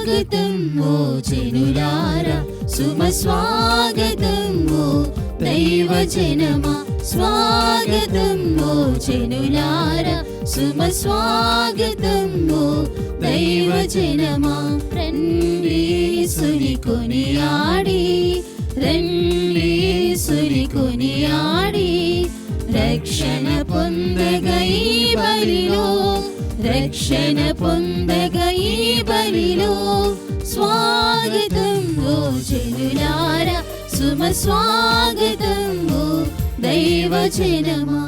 స్వాగతం ఓ జనులారా, సుమ స్వాగతం ఓ దైవ జనమా. స్వాగతం ఓ జనులారా, సుమ స్వాగతం ఓ దైవ జనమా. రండి యేసుని కొనియాడి, రండి యేసుని కొనియాడి, రక్షణ పొందగ ఈ బలిలో, రక్షణ పొందగ ఈ బలిలో. స్వాగతం ఓ జనులారా, సుమ స్వాగతం ఓ దైవ జనమా.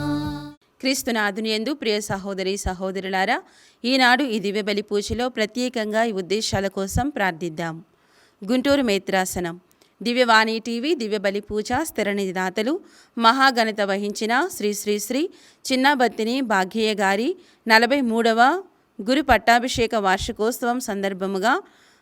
క్రీస్తునాథుని యందు ప్రియ సహోదరి సహోదరులారా, ఈనాడు ఈ దివ్య బలి పూజలో ప్రత్యేకంగా ఈ ఉద్దేశాల కోసం ప్రార్థిద్దాం. గుంటూరు మేత్రాసనం దివ్యవాణి టీవీ దివ్య బలి పూజ స్థిరనిధి దాతలు మహాఘనత వహించిన శ్రీ శ్రీ శ్రీ చిన్నబత్తిని భాగ్యయ్య గారి 43వ గురు పట్టాభిషేక వార్షికోత్సవం సందర్భముగా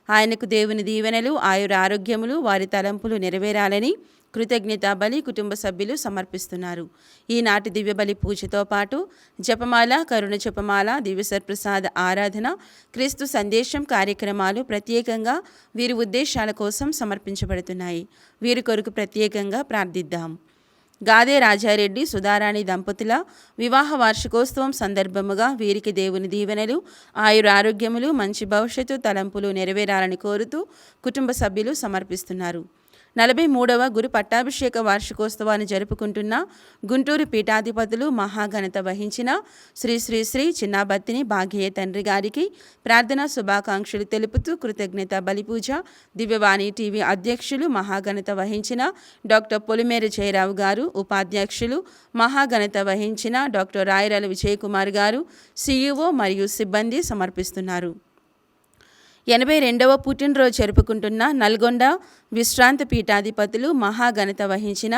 ఆయనకు దేవుని దీవెనలు, ఆయుర ఆరోగ్యములు, వారి తలంపులు నెరవేరాలని కృతజ్ఞతా బలి కుటుంబ సభ్యులు సమర్పిస్తున్నారు. ఈనాటి దివ్య బలి పూజతో పాటు జపమాల, కరుణ జపమాల, దివ్యసర్ప్రసాద ఆరాధన, క్రీస్తు సందేశం కార్యక్రమాలు ప్రత్యేకంగా వీరి ఉద్దేశాల కోసం సమర్పించబడుతున్నాయి. వీరి కొరకు ప్రత్యేకంగా ప్రార్థిద్దాం. గాదే రాజారెడ్డి సుధారాణి దంపతుల వివాహ వార్షికోత్సవం సందర్భముగా వీరికి దేవుని దీవెనలు, ఆయుర ఆరోగ్యములు, మంచి భవిష్యత్తు తలంపులు నెరవేరాలని కోరుతూ కుటుంబ సభ్యులు సమర్పిస్తున్నారు. 43వ గురు పట్టాభిషేక వార్షికోత్సవాన్ని జరుపుకుంటున్న గుంటూరు పీఠాధిపతులు మహాఘనత వహించిన శ్రీ శ్రీ శ్రీ చిన్నబత్తిని భాగ్యయ్య తండ్రి గారికి ప్రార్థనా శుభాకాంక్షలు తెలుపుతూ కృతజ్ఞత బలిపూజ దివ్యవాణి టీవీ అధ్యక్షులు మహాఘనత వహించిన డాక్టర్ పొలిమేర జయరావు గారు, ఉపాధ్యక్షులు మహాఘనత వహించిన డాక్టర్ రాయరాల విజయకుమార్ గారు, సిఇఓ మరియు సిబ్బంది సమర్పిస్తున్నారు. 82వ పుట్టినరోజు జరుపుకుంటున్న నల్గొండ విశ్రాంత పీఠాధిపతులు మహాఘనత వహించిన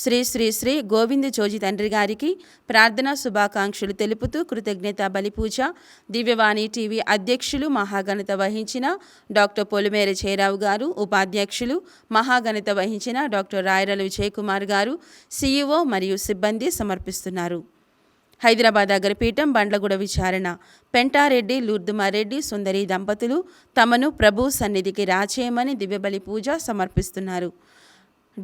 శ్రీ శ్రీ శ్రీ గోవింద జోజి తండ్రి గారికి ప్రార్థనా శుభాకాంక్షలు తెలుపుతూ కృతజ్ఞత బలిపూజ దివ్యవాణి టీవీ అధ్యక్షులు మహాఘనత వహించిన డాక్టర్ పొలిమేర జయరావు గారు, ఉపాధ్యక్షులు మహాఘనత వహించిన డాక్టర్ రాయరాల విజయకుమార్ గారు, సిఇఓ మరియు సిబ్బంది సమర్పిస్తున్నారు. హైదరాబాద్ అగ్రపీఠం బండ్లగూడ విచారణ పెంటారెడ్డి లూర్దుమారెడ్డి సుందరి దంపతులు తమను ప్రభు సన్నిధికి రాచేయమని దివ్యబలి పూజ సమర్పిస్తున్నారు.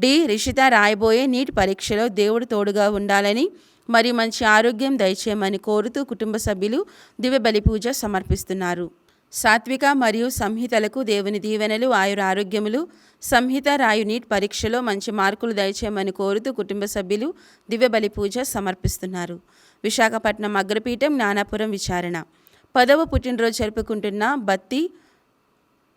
డి రిషిత రాయబోయే నీట్ పరీక్షలో దేవుడు తోడుగా ఉండాలని మరియు మంచి ఆరోగ్యం దయచేయమని కోరుతూ కుటుంబ సభ్యులు దివ్యబలి పూజ సమర్పిస్తున్నారు. సాత్విక మరియు సంహితలకు దేవుని దీవెనలు, ఆయుర ఆరోగ్యములు, సంహిత రాయు నీట్ పరీక్షలో మంచి మార్కులు దయచేయమని కోరుతూ కుటుంబ సభ్యులు దివ్యబలి పూజ సమర్పిస్తున్నారు. విశాఖపట్నం అగ్రపీఠం జ్ఞానాపురం విచారణ 10వ పుట్టినరోజు జరుపుకుంటున్న బత్తి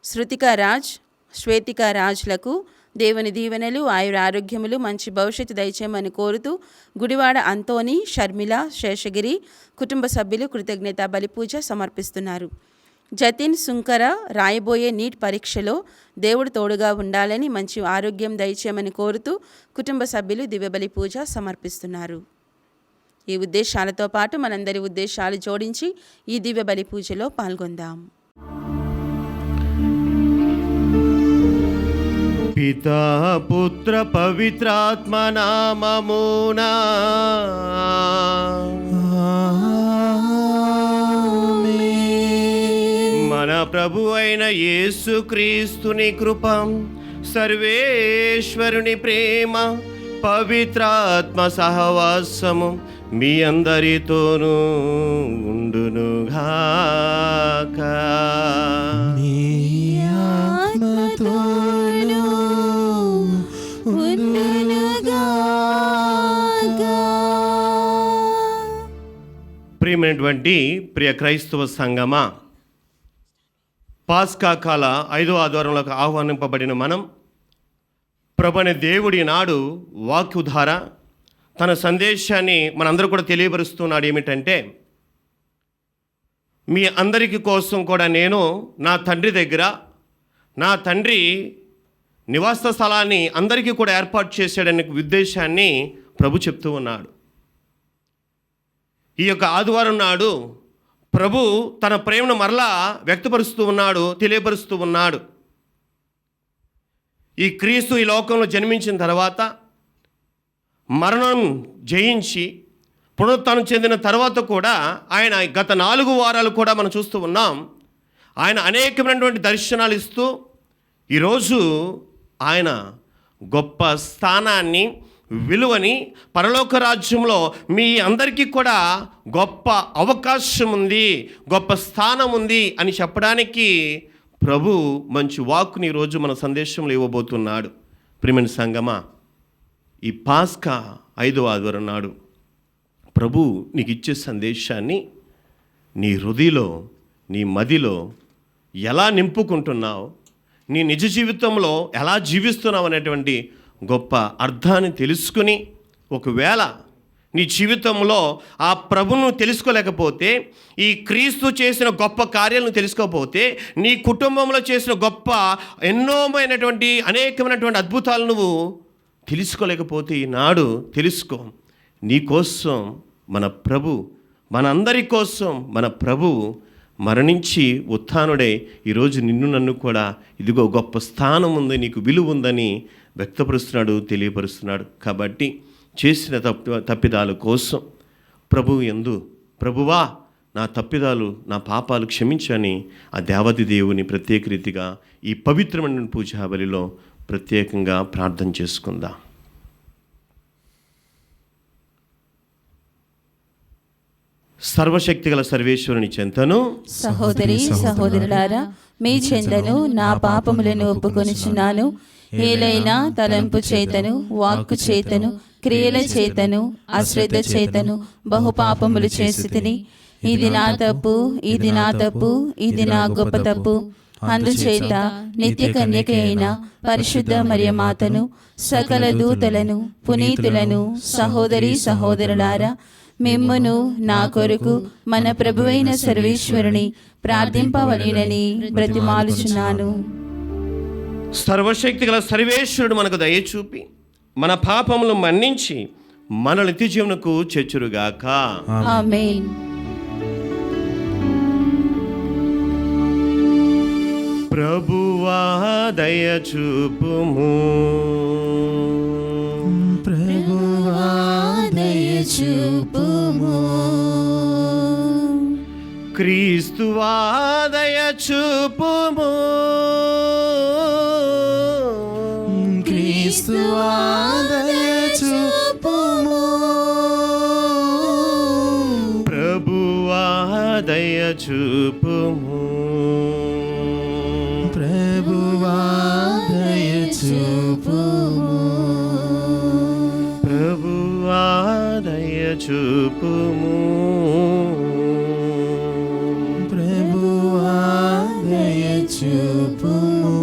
శృతిక రాజ్, శ్వేతిక రాజ్లకు దేవుని దీవెనలు, ఆయుర ఆరోగ్యములు, మంచి భవిష్యత్తు దయచేయమని కోరుతూ గుడివాడ అంతోని, షర్మిల, శేషగిరి కుటుంబ సభ్యులు కృతజ్ఞత బలిపూజ సమర్పిస్తున్నారు. జతిన్ సుంకర రాయబోయే నీట్ పరీక్షలో దేవుడు తోడుగా ఉండాలని మంచి ఆరోగ్యం దయచేయమని కోరుతూ కుటుంబ సభ్యులు దివ్యబలి పూజ సమర్పిస్తున్నారు. ఈ ఉద్దేశాలతో పాటు మనందరి ఉద్దేశాలు జోడించి ఈ దివ్య బలి పూజలో పాల్గొందాం. పితా పుత్ర పవిత్రాత్మ నామమునా మన ప్రభు అయిన యేసుక్రీస్తుని కృప, సర్వేశ్వరుని ప్రేమ, పవిత్రాత్మ సహవాసము మీ అందరితోనూ ఉండునుగాక. నీ ఆత్మతోనూ ఉండునుగాక. ప్రియమైనటువంటి ప్రియ క్రైస్తవ సంగమా, పాస్కా కాల 5వ ఆదివారంలోకి ఆహ్వానింపబడిన మనం ప్రభుని దేవుడి నాడు వాక్కు ద్వారా తన సందేశాన్ని మనందరూ కూడా తెలియపరుస్తున్నాడు. ఏమిటంటే, మీ అందరికీ కోసం కూడా నేను నా తండ్రి దగ్గర, నా తండ్రి నివాస స్థలాన్ని అందరికీ కూడా ఏర్పాటు చేశాడనే ఉద్దేశాన్ని ప్రభు చెప్తూ ఉన్నాడు. ఈ యొక్క ఆదివారం నాడు ప్రభు తన ప్రేమను మరలా వ్యక్తపరుస్తూ ఉన్నాడు, తెలియపరుస్తూ ఉన్నాడు. ఈ క్రీస్తు ఈ లోకంలో జన్మించిన తర్వాత మరణం జయించి పునరుత్థానం చెందిన తర్వాత కూడా ఆయన గత 4 వారాలు కూడా మనం చూస్తూ ఉన్నాం. ఆయన అనేకమైనటువంటి దర్శనాలు ఇస్తూ ఈరోజు ఆయన గొప్ప స్థానాన్ని, విలువని, పరలోక రాజ్యంలో మీ అందరికీ కూడా గొప్ప అవకాశం ఉంది, గొప్ప స్థానం ఉంది అని చెప్పడానికి ప్రభు మంచి వాక్కుని ఈరోజు మన సందేశంలో ఇవ్వబోతున్నాడు. ప్రియమైన సంగమా, ఈ పాస్కా 5వ ఆదివారం నాడు ప్రభు నీకు ఇచ్చే సందేశాన్ని నీ హృదయలో, నీ మదిలో ఎలా నింపుకుంటున్నావు, నీ నిజ జీవితంలో ఎలా జీవిస్తున్నావు అనేటువంటి గొప్ప అర్థాన్ని తెలుసుకుని, ఒకవేళ నీ జీవితంలో ఆ ప్రభును తెలుసుకోలేకపోతే, ఈ క్రీస్తు చేసిన గొప్ప కార్యాలను తెలుసుకోకపోతే, నీ కుటుంబంలో చేసిన గొప్ప ఎన్నోమైనటువంటి అనేకమైనటువంటి అద్భుతాలు నువ్వు తెలుసుకోలేకపోతే, ఈనాడు తెలుసుకో. నీ కోసం మన ప్రభు, మనందరి కోసం మన ప్రభు మరణించి ఉత్థానుడై ఈరోజు నిన్ను నన్ను కూడా ఇదిగో గొప్ప స్థానం ఉంది, నీకు విలువ ఉందని వ్యక్తపరుస్తున్నాడు, తెలియపరుస్తున్నాడు. కాబట్టి చేసిన తప్పిదాల కోసం ప్రభువు యందు, ప్రభువా నా తప్పిదాలు, నా పాపాలు క్షమించని ఆ దేవాది దేవుని ప్రత్యేక రీతిగా ఈ పవిత్రమైన పూజా బలిలో ప్రత్యేకంగా ప్రార్థన చేసుకుందాం. సర్వశక్తిగల సర్వేశ్వరుని చెంతను, సహోదరి సహోదరులారా, మీ చెంతను నా పాపములను ఒప్పుకొనిచున్నాను. ఏలైనా తలంపు చేతను, వాక్కు చేతను, క్రియల చేతను, అశ్రద్ధ చేతను బహుపాపములు చేసితిని. ఇది నా తప్పు, ఇది నా తప్పు, ఇది నా గొప్ప తప్పు. అందుచేత నిత్య కన్యక అయిన పరిశుద్ధ మరియమాతను, సకల దూతలను, పునీతులను, సహోదరి సహోదరులారా, మిమ్మును నా కొరకు మన ప్రభువైన సర్వేశ్వరుని ప్రార్థింపవలెనని బ్రతిమాలుచున్నాను. సర్వశక్తిగల సర్వేశ్వరుడు మనకు దయచూపి మన పాపములు మన్నించి మన నిత్య జీవనకు చేర్చురుగాక. ఆమేన్. ప్రభువా దయచూపుము, ప్రభువా దయచూపుము, క్రీస్తువా దయచూపుము, క్రీస్తువా దయచూపుము, ప్రభువా దయచూపుము, ప్రభువా దయచూపుము, ప్రభువా దయచూపుము, ప్రభువా దయచూపుము.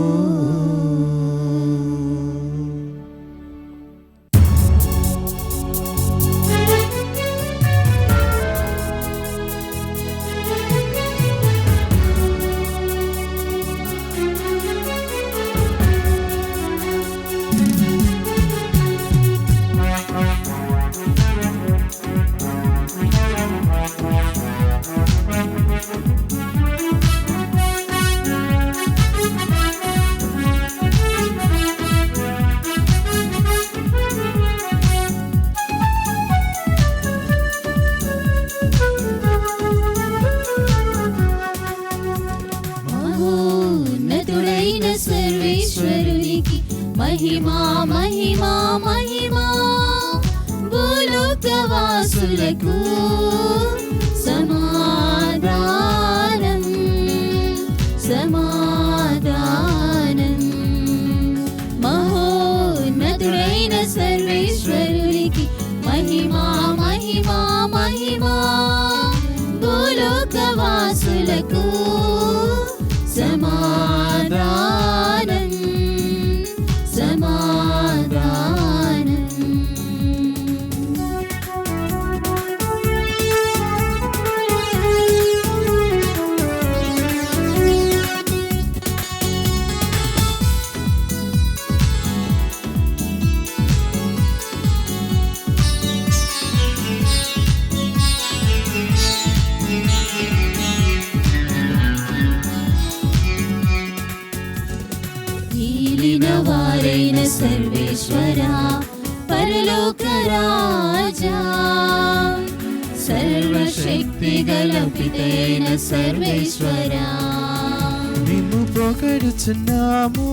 మహోన్నతుడైన సర్వేశ్వరునికి మహిమా మహిమా మహిమా. భూలోకవాసులకు సమాధానం సమాధానం. మహోన్నతుడైన సర్వేశ్వరునికి మహిమా మహిమా మహిమా. భూలోకవాసులకు సమాధానం సమాధానం. వారైన సర్వేశ్వరా, పరలోక రాజా, సర్వశక్తి గల పితైన సర్వేశ్వరా, మేము పొగడుచున్నాము,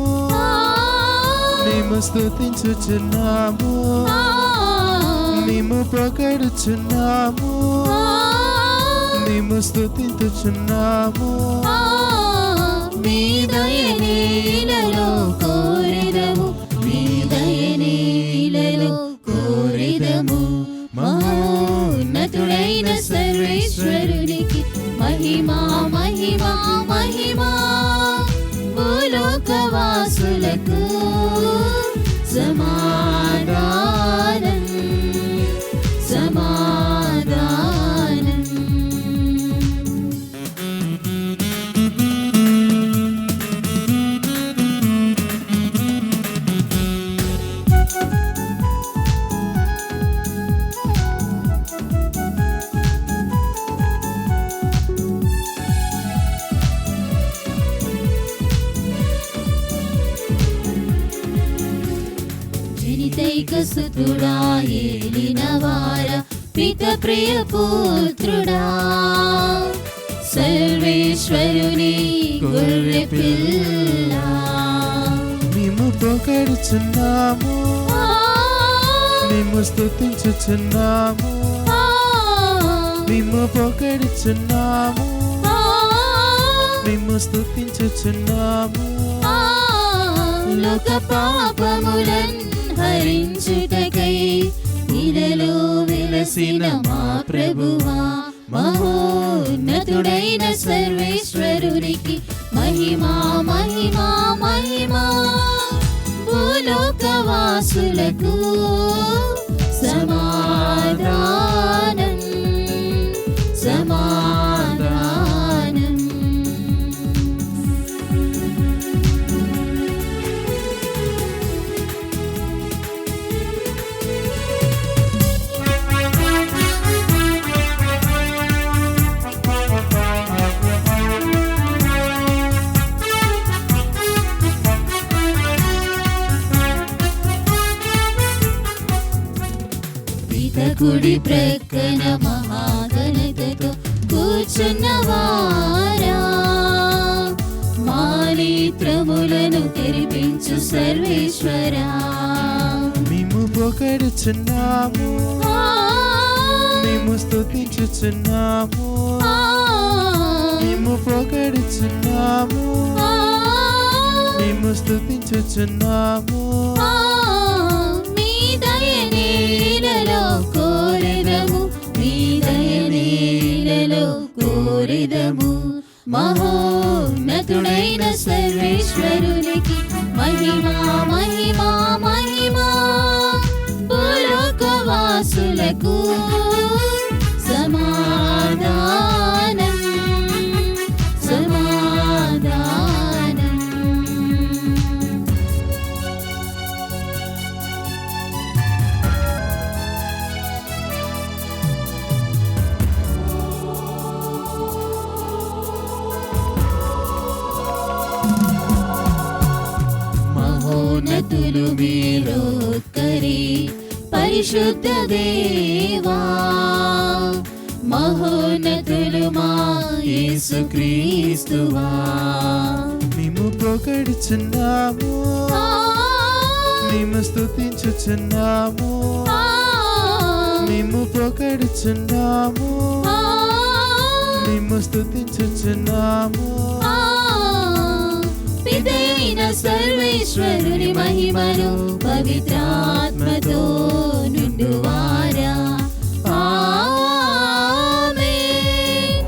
మేము స్తుతించుచున్నాము, మేము పొగడుచున్నాము, మేము స్తుతించుచున్నాము. మీ దయనే ఇలలో కోరెదము, మీ దయనే ఇలలో కోరెదము. మహోన్నతుడైన సర్వేశ్వరునికి మహిమా మహిమా మహిమా. భూలోకవాసులకు సమాధానం సమాధానం. జనితైకసుతుడా ఏలినవార పిత ప్రియ పుత్రుడా, సర్వేశ్వరుని గొర్రె పిల్ల. మేము పొగడుచున్నాము, మేము స్తుతించుచున్నాము, మేము పొగడుచున్నాము, మేము స్తుతించుచున్నాము. లోక పాపములన్ హరించుటకై ఇలలో వెలసిన మా ప్రభువా, మహోన్నతుడైన సర్వేశ్వరునికి మహిమా మహిమా మహిమా. భూలోకవాసులకు సమాధానం సమాధానం. కుడి ప్రక్కన మహాఘనతతో కూర్చున్నవారా, మా నేత్రములను తెరిపించు సర్వేశ్వరా. మేము పొగడుచున్నాము, మేము స్తుతించుచున్నాము, మేము పొగడుచున్నాము, మేము స్తుతించుచున్నాము. మీ దయనే ఇలలో కోరెదము, మీ దయనే ఇలలో కోరెదము. మహోన్నతుడైన సర్వేశ్వరునికి మహిమా మహిమా మహిమా. భూలోకవాసులకు సమాధానం సమాధానం. మహోన్నతులు మీరొక్కరే పరిశుద్ధ దేవా, మహోన్నతులు మా యేసుక్రీస్తువా. మేము పొగడుచున్నాము, మేము స్తుతించుచున్నాము, మేము పొగడుచున్నాము, మేము స్తుతించుచున్నాము. పితైన సర్వేశ్వరుని మహిమను పవిత్రాత్మతో నిండువారా. ఆమేన్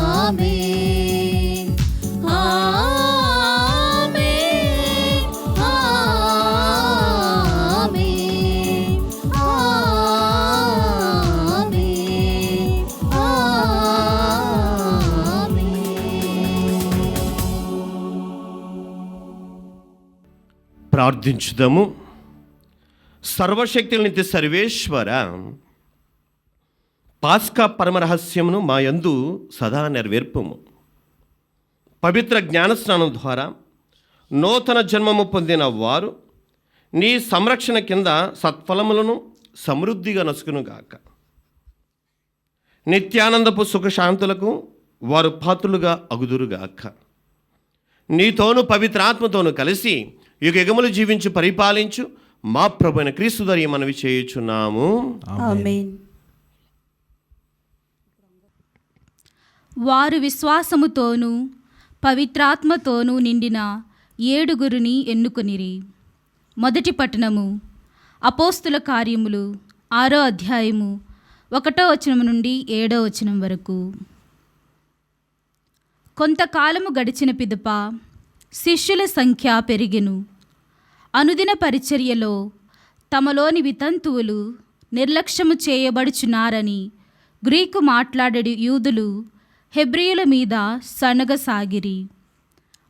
ఆమేన్ ఆమేన్ ఆమేన్ ఆమేన్ ఆమేన్. ప్రార్థించుదాము. సర్వశక్తులనిత్య సర్వేశ్వర, పాస్కా పరమరహస్యమును మా యందు సదా నెరవేర్పుము. పవిత్ర జ్ఞానస్నానం ద్వారా నూతన జన్మము పొందిన వారు నీ సంరక్షణ కింద సత్ఫలములను సమృద్ధిగా నసుకునుగాక. నిత్యానందపు సుఖశాంతులకు వారు పాత్రులుగా అగుదురుగాక. నీతోను పవిత్రాత్మతోను కలిసి యుగములు జీవించి పరిపాలించు మా ప్రభువైన క్రీస్తు ద్వారా మనవి చేయుచున్నాము. ఆమేన్. వారు విశ్వాసముతోనూ పవిత్రాత్మతోనూ నిండిన 7 ఎన్నుకొనిరి. మొదటి పట్టణము అపోస్తుల కార్యములు 6వ అధ్యాయము 1వ వచనం నుండి 7వ వచనం వరకు. కొంతకాలము గడిచిన పిదప శిష్యుల సంఖ్య పెరిగెను. అనుదిన పరిచర్యలో తమలోని వితంతువులు నిర్లక్ష్యము చేయబడుచున్నారని గ్రీకు మాట్లాడేడు యూదులు హెబ్రీయుల మీద సనగసాగిరి.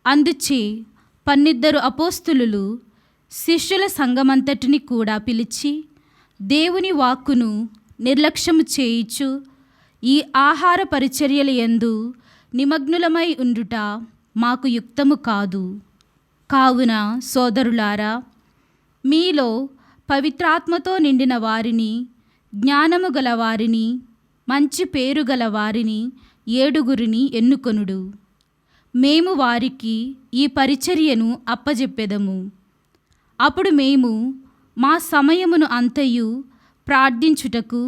అందుచే 12 అపోస్తులు శిష్యుల సంఘమంతటిని కూడా పిలిచి దేవుని వాక్కును నిర్లక్ష్యము చేయిచు ఈ ఆహార పరిచర్యల యందు నిమగ్నులమై ఉండుట మాకు యుక్తము కాదు. కావున సోదరులారా, మీలో పవిత్రాత్మతో నిండిన వారిని, జ్ఞానము గల వారిని, మంచి పేరు గల వారిని 7 ఎన్నుకొనుడు. మేము వారికి ఈ పరిచర్యను అప్పజెప్పెదము. అప్పుడు మేము మా సమయమును అంతయు ప్రార్థించుటకు,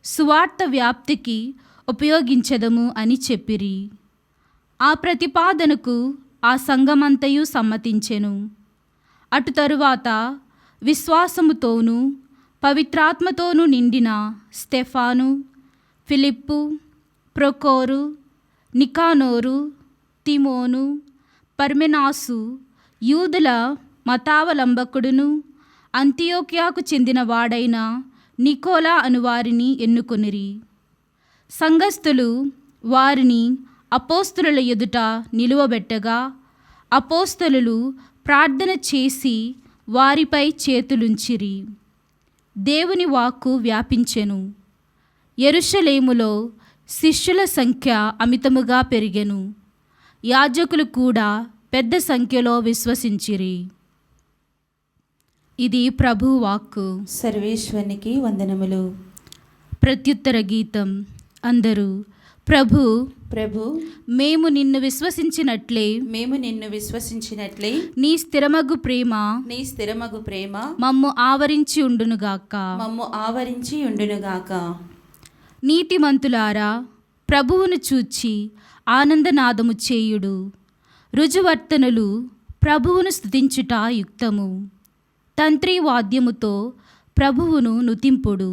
సువార్త వ్యాప్తికి ఉపయోగించెదము అని చెప్పిరి. ఆ ప్రతిపాదనకు ఆ సంఘమంతయు సమ్మతించెను. అటు తరువాత విశ్వాసముతోనూ పవిత్రాత్మతోనూ నిండిన స్టెఫాను, ఫిలిప్పు, ప్రొకోరు, నికానోరు, తిమోను, పర్మెనాసు, యూదుల మతావలంబకుడును అంతియోక్యాకు చెందిన వాడైన నికోలా అనువారిని ఎన్నుకొనిరి. సంఘస్థులు వారిని అపోస్తలుల ఎదుట నిలువబెట్టగా అపోస్తలులు ప్రార్థన చేసి వారిపై చేతులుంచిరి. దేవుని వాక్కు వ్యాపించెను. యెరూషలేములో శిష్యుల సంఖ్య అమితముగా పెరిగెను. యాజకులు కూడా పెద్ద సంఖ్యలో విశ్వసించిరి. ఇది ప్రభువు వాక్కు. సర్వేశ్వరునికి వందనములు. ప్రత్యుత్తర గీతం. అందరూ ప్రభు ప్రభు, మేము నిన్ను విశ్వసించినట్లే మేము నిన్ను విశ్వసించినట్లే నీ స్థిరమగు ప్రేమ నీ స్థిరమగు ప్రేమ మమ్ము ఆవరించి ఉండునుగాక. మమ్ము ఆవరించి ఉండునుగాక. నీతిమంతులారా, ప్రభువును చూచి ఆనందనాదము చేయుడు. రుజువర్తనులు ప్రభువును స్తుతించుట యుక్తము. తంత్రి వాద్యముతో ప్రభువును నుతింపుడు.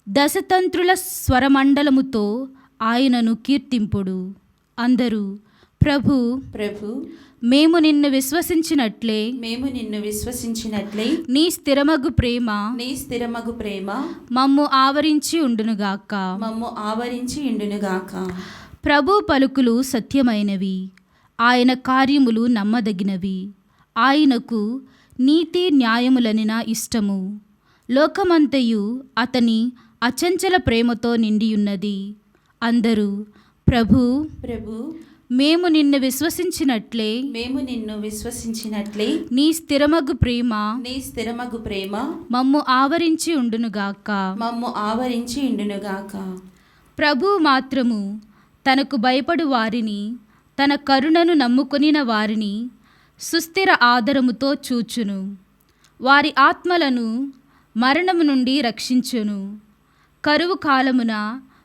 దశతంత్రుల స్వరమండలముతో ఆయనను కీర్తింపుడు. అందరూ ప్రభు ప్రభు, మేము నిన్ను విశ్వసించినట్లే మేము నిన్ను విశ్వసించినట్లే నీ స్థిరమగు ప్రేమ నీ స్థిరమగు ప్రేమ మమ్ము ఆవరించి ఉండునుగాక. మమ్ము ఆవరించి ఉండునుగాక. ప్రభు పలుకులు సత్యమైనవి, ఆయన కార్యములు నమ్మదగినవి. ఆయనకు నీతి న్యాయములనిన ఇష్టము. లోకమంతయు అతని అచంచల ప్రేమతో నిండియున్నది. అందరూ ప్రభు ప్రభు, మేము నిన్ను విశ్వసించినట్లే మేము నిన్ను విశ్వసించినట్లే నీ స్థిరమగు ప్రేమ నీ స్థిరమగు ప్రేమ మమ్ము ఆవరించి ఉండునుగాక. మమ్ము ఆవరించి ఉండునుగాక. ప్రభు మాత్రము తనకు భయపడు వారిని, తన కరుణను నమ్ముకొనిన వారిని సుస్థిర ఆదరముతో చూచును. వారి ఆత్మలను మరణము నుండి రక్షించును. కరువు కాలమున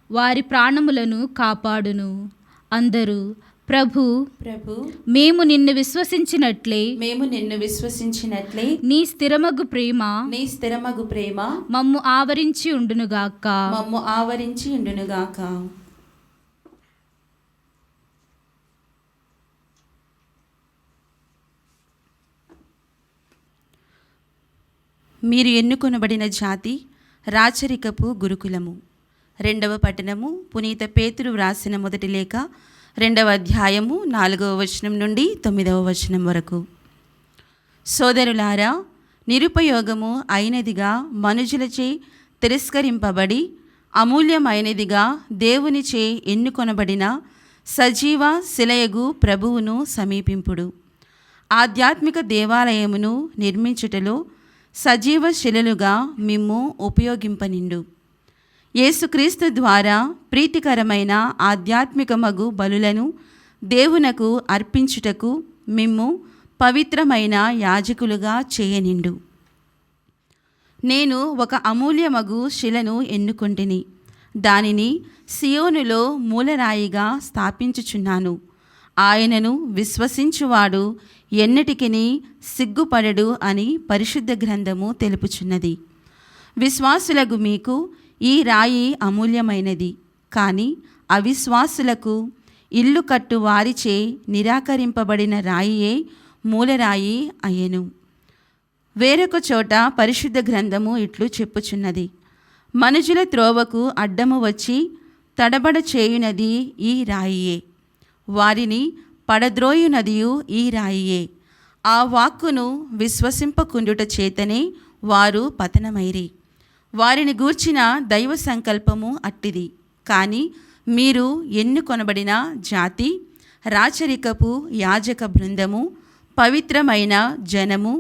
వారి ప్రాణములను కాపాడును. అందరూ ప్రభు ప్రభు, మేము నిన్ను విశ్వసించినట్లే మేము నిన్ను విశ్వసించినట్లే నీ స్థిరమగు ప్రేమ నీ స్థిరమగు ప్రేమ మమ్ము ఆవరించి ఉండునుగాక. మమ్ము ఆవరించి ఉండునుగాక. మీరు ఎన్నుకొనబడిన జాతి, రాచరికపు గురుకులము. 2వ పట్టణము పునీత పేతురు వ్రాసిన మొదటి లేఖ 2వ అధ్యాయము 4వ వచనం నుండి 9వ వచనం వరకు. సోదరులారా, నిరుపయోగము అయినదిగా మనుజులచే తిరస్కరింపబడి అమూల్యమైనదిగా దేవునిచే ఎన్నుకొనబడిన సజీవ శిలయగు ప్రభువును సమీపింపుడు. ఆధ్యాత్మిక దేవాలయమును నిర్మించుటలో సజీవ శిలలుగా మిమ్ము ఉపయోగింపనిండు. యేసుక్రీస్తు ద్వారా ప్రీతికరమైన ఆధ్యాత్మికమగు బలులను దేవునకు అర్పించుటకు మిమ్ము పవిత్రమైన యాజకులుగా చేయనిండు. నేను ఒక అమూల్యమగు శిలను ఎన్నుకొంటిని, దానిని సియోనులో మూలరాయిగా స్థాపించుచున్నాను. ఆయనను విశ్వసించువాడు ఎన్నటికిని సిగ్గుపడడు అని పరిశుద్ధ గ్రంథము తెలుపుచున్నది. విశ్వాసులకు మీకు ఈ రాయి అమూల్యమైనది, కానీ అవిశ్వాసులకు ఇల్లు కట్టు వారిచే నిరాకరింపబడిన రాయియే మూలరాయి అయ్యెను. వేరొక చోట పరిశుద్ధ గ్రంథము ఇట్లు చెప్పుచున్నది, మనుజుల త్రోవకు అడ్డము వచ్చి తడబడ చేయునది ఈ రాయియే, వారిని పడద్రోయునదియు ఈ రాయియే. ఆ వాక్కును విశ్వసింపకుండుట చేతనే వారు పతనమైరి. వారిని గూర్చిన దైవ సంకల్పము అట్టిది. కానీ మీరు ఎన్నుకొనబడిన జాతి, రాచరికపు యాజక బృందము, పవిత్రమైన జనము,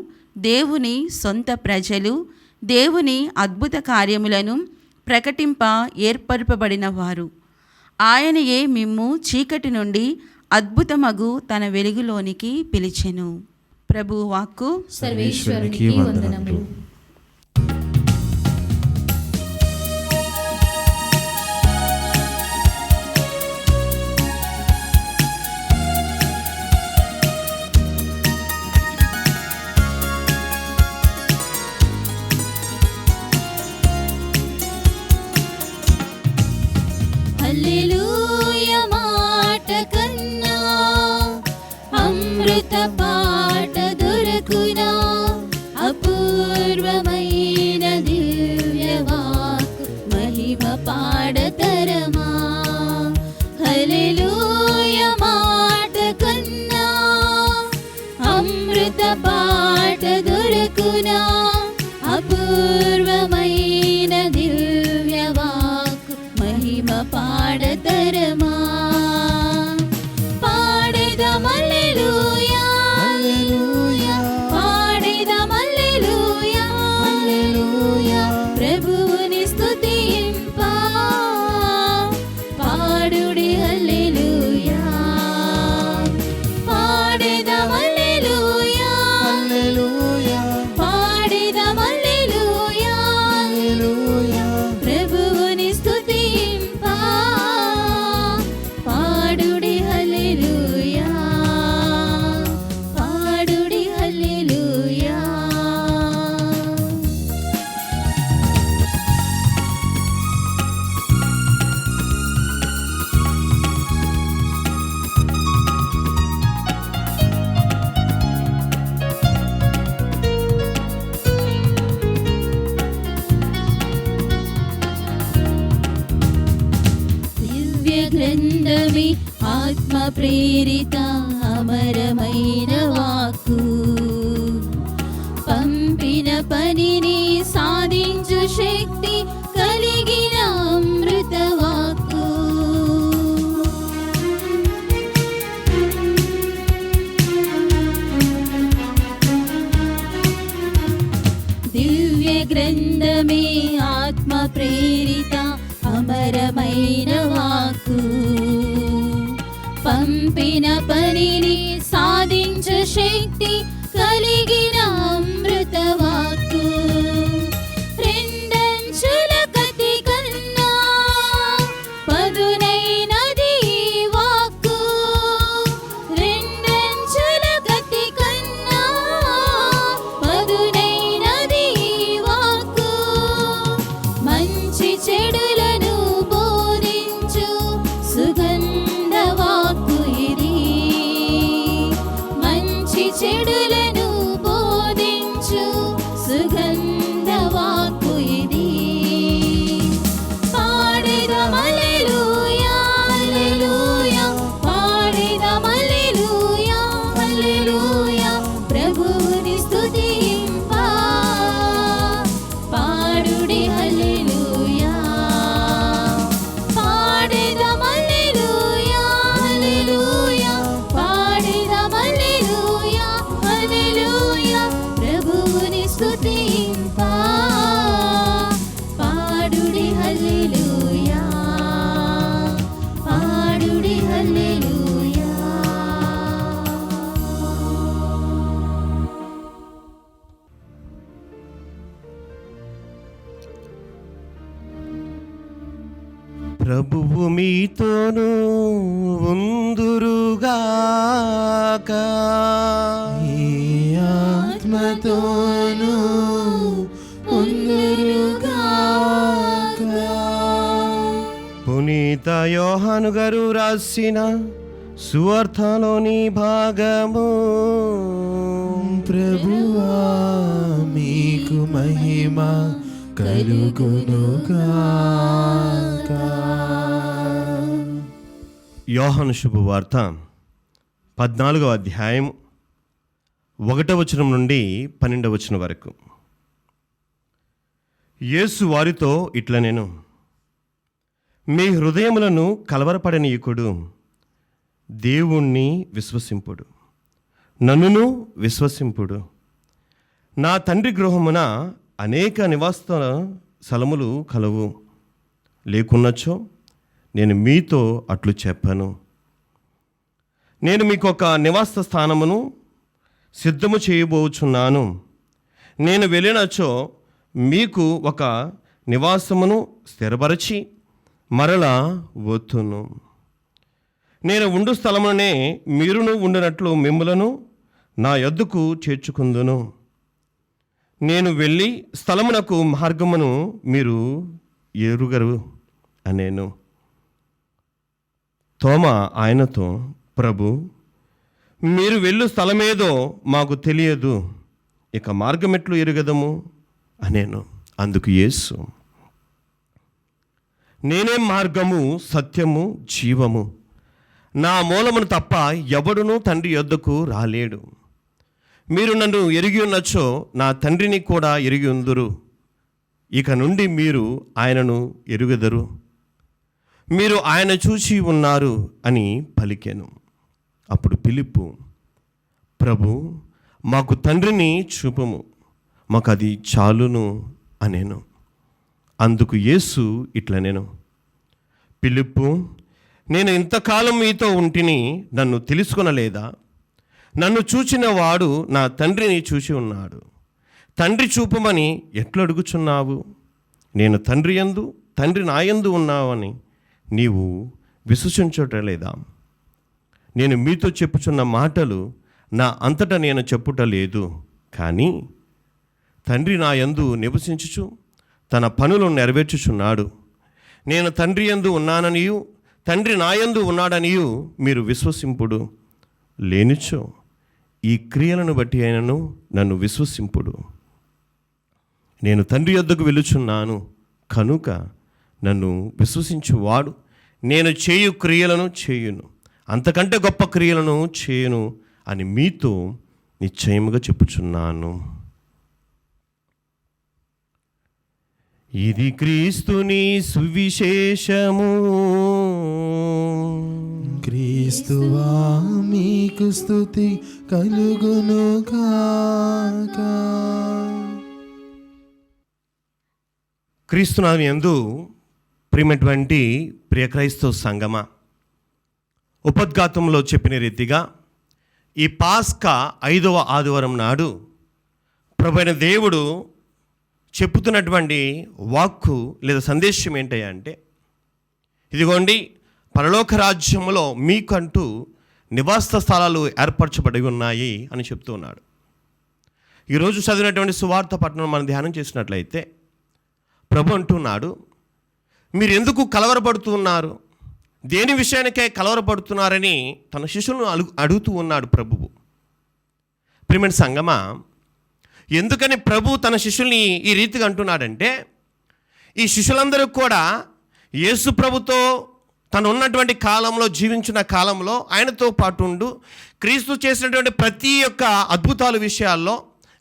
దేవుని సొంత ప్రజలు, దేవుని అద్భుత కార్యములను ప్రకటింప ఏర్పరపబడిన వారు. ఆయనయే మిమ్ము చీకటి నుండి అద్భుతమగు తన వెలుగులోనికి పిలిచెను. ప్రభువు వాక్కు. సర్వేశ్వరునికి వందనములు. హల్లెలూయా మాట కన్నా అమృత పాట దొరకునా, అపూర్వమైన దివ్య వాక్కు మహిమ పాడతరమా. హల్లెలూయా మాట కన్నా అమృత పాట దొరకునా, అపూర్వమైన దివ్య వాక్కు మహిమ పాడతరమా. పాడెదం హల్లెలూయా, పాడెదం హల్లెలూయా, ప్రభువుని స్తుతింపా, పాడుడి హల్లెలూయా. పాడెదం హల్లెలూయా, పాడెదం హల్లెలూయా, ప్రభువుని స్తుతింపా, పాడుడి హల్లెలూయా, పాడుడి హల్లెలూయా. దివ్య గ్రంథమే ఆత్మ ప్రేరిత అమరమైన వాక్కు, పంపిన పనిని సాధించు శక్తి కలిగిన అమృత వాక్కు. దివ్య గ్రంథమే ఆత్మ ప్రేరిత అమరమైన వాక్కు, పంపిన పనిని సాధించు శక్తి కలిగిన అమృత వాక్కు. రెండంచుల కత్తి కన్నా పదునైనది ఈ వాక్కు, రెండంచుల కత్తి కన్నా పదునైనది ఈ వాక్కు. మంచి చెడులను బోధించు సుగంధ వాక్కు ఇది, మంచి చెడులను బోధించు ప్రభువు మీతోనూ ఉందురుగాక. ఈ ఆత్మతోనూ ఉందురుగాక. పునీత యోహాను గారు రాసిన సువార్తలోని భాగము. ప్రభువా మీకు మహిమ కలుగునుగాక. యోహాను శుభవార్త 14వ అధ్యాయం 1వ వచనం నుండి 12వ వచనం వరకు. యేసు వారితో ఇట్లా నేను, మీ హృదయములను కలవరపడనీయకుడు, దేవుణ్ణి విశ్వసింపుడు, నన్నును విశ్వసింపుడు. నా తండ్రి గృహమున అనేక నివాస స్థలములు కలవు. లేకున్నచో నేను మీతో అట్లు చెప్పను. నేను మీకు ఒక నివాస స్థానమును సిద్ధము చేయబోచున్నాను. నేను వెళ్ళినచో మీకు ఒక నివాసమును స్థిరపరచి మరలా వత్తును. నేను ఉండు స్థలమునే మీరును ఉండినట్లు మిమ్ములను నా యొద్దకు చేర్చుకుందును. నేను వెళ్ళి స్థలమునకు మార్గమును మీరు ఎరుగరు అనేను. తోమ ఆయనతో, ప్రభు, మీరు వెళ్ళు స్థలమేదో మాకు తెలియదు, ఇక మార్గమెట్లు ఎరుగదము అనేను. అందుకు యేసు, నేనే మార్గము, సత్యము, జీవము. నా మూలమును తప్ప ఎవడునూ తండ్రి యొద్దకు రాలేడు. మీరు నన్ను ఎరిగి ఉన్నచో నా తండ్రిని కూడా ఎరిగి ఉందురు. ఇక నుండి మీరు ఆయనను ఎరుగెదరు. మీరు ఆయన చూసి ఉన్నారు అని పలికెను. అప్పుడు ఫిలిప్పు, ప్రభు, మాకు తండ్రిని చూపుము, మాకు అది చాలును అనేను. అందుకు యేసు ఇట్లా నేను, ఫిలిప్పు, నేను ఇంతకాలం మీతో ఉంటిని, నన్ను తెలుసుకొనలేదా? నన్ను చూచిన వాడు నా తండ్రిని చూసి ఉన్నాడు. తండ్రి చూపమని ఎట్లు అడుగుచున్నావు? నేను తండ్రి యందు, తండ్రి నా యందు ఉన్నావని నీవు విశ్వసించటలేదా? నేను మీతో చెప్పుచున్న మాటలు నా అంతటా నేను చెప్పుట లేదు, కానీ తండ్రి నా యందు నివసించుచు తన పనులను నెరవేర్చుచున్నాడు. నేను తండ్రి యందు ఉన్నాననియు తండ్రి నా యందు ఉన్నాడనియు మీరు విశ్వసింపుడు. లేనిచో ఈ క్రియలను బట్టి ఆయనను నన్ను విశ్వసింపుడు. నేను తండ్రి యొద్దకు వెలుచున్నాను కనుక నన్ను విశ్వసించువాడు నేను చేయు క్రియలను చేయును, అంతకంటే గొప్ప క్రియలను చేయును అని మీతో నిశ్చయముగా చెప్పుచున్నాను. ఇది క్రీస్తుని సువిశేషము. క్రీస్తువా మీకు స్తుతి కలుగునుగాక. క్రీస్తునాథుని యందు ప్రియమైనటువంటి ప్రియ క్రైస్తవ సంగమ, ఉపద్ఘాతంలో చెప్పిన రీతిగా ఈ పాస్కా 5వ ఆదివారం నాడు ప్రభువైన దేవుడు చెప్పుతున్నటువంటి వాక్కు లేదా సందేశం ఏంటంటే, ఇదిగోండి పరలోక రాజ్యంలో మీకంటూ నివాస స్థలాలు ఏర్పరచబడి ఉన్నాయి అని చెప్తూ ఉన్నాడు. ఈరోజు చదివినటువంటి సువార్త పట్టణం మనం ధ్యానం చేసినట్లయితే ప్రభు అంటున్నాడు, మీరు ఎందుకు కలవరపడుతూ ఉన్నారు, దేని విషయానికే కలవరపడుతున్నారని తన శిష్యులను అడుగుతూ ఉన్నాడు ప్రభువు. ప్రియమైన సంగమా, ఎందుకని ప్రభు తన శిష్యుల్ని ఈ రీతిగా అంటున్నాడంటే, ఈ శిష్యులందరూ కూడా యేసు ప్రభుతో తను ఉన్నటువంటి కాలంలో, జీవించిన కాలంలో ఆయనతో పాటు ఉండు క్రీస్తు చేసినటువంటి ప్రతి ఒక్క అద్భుతాల విషయాల్లో,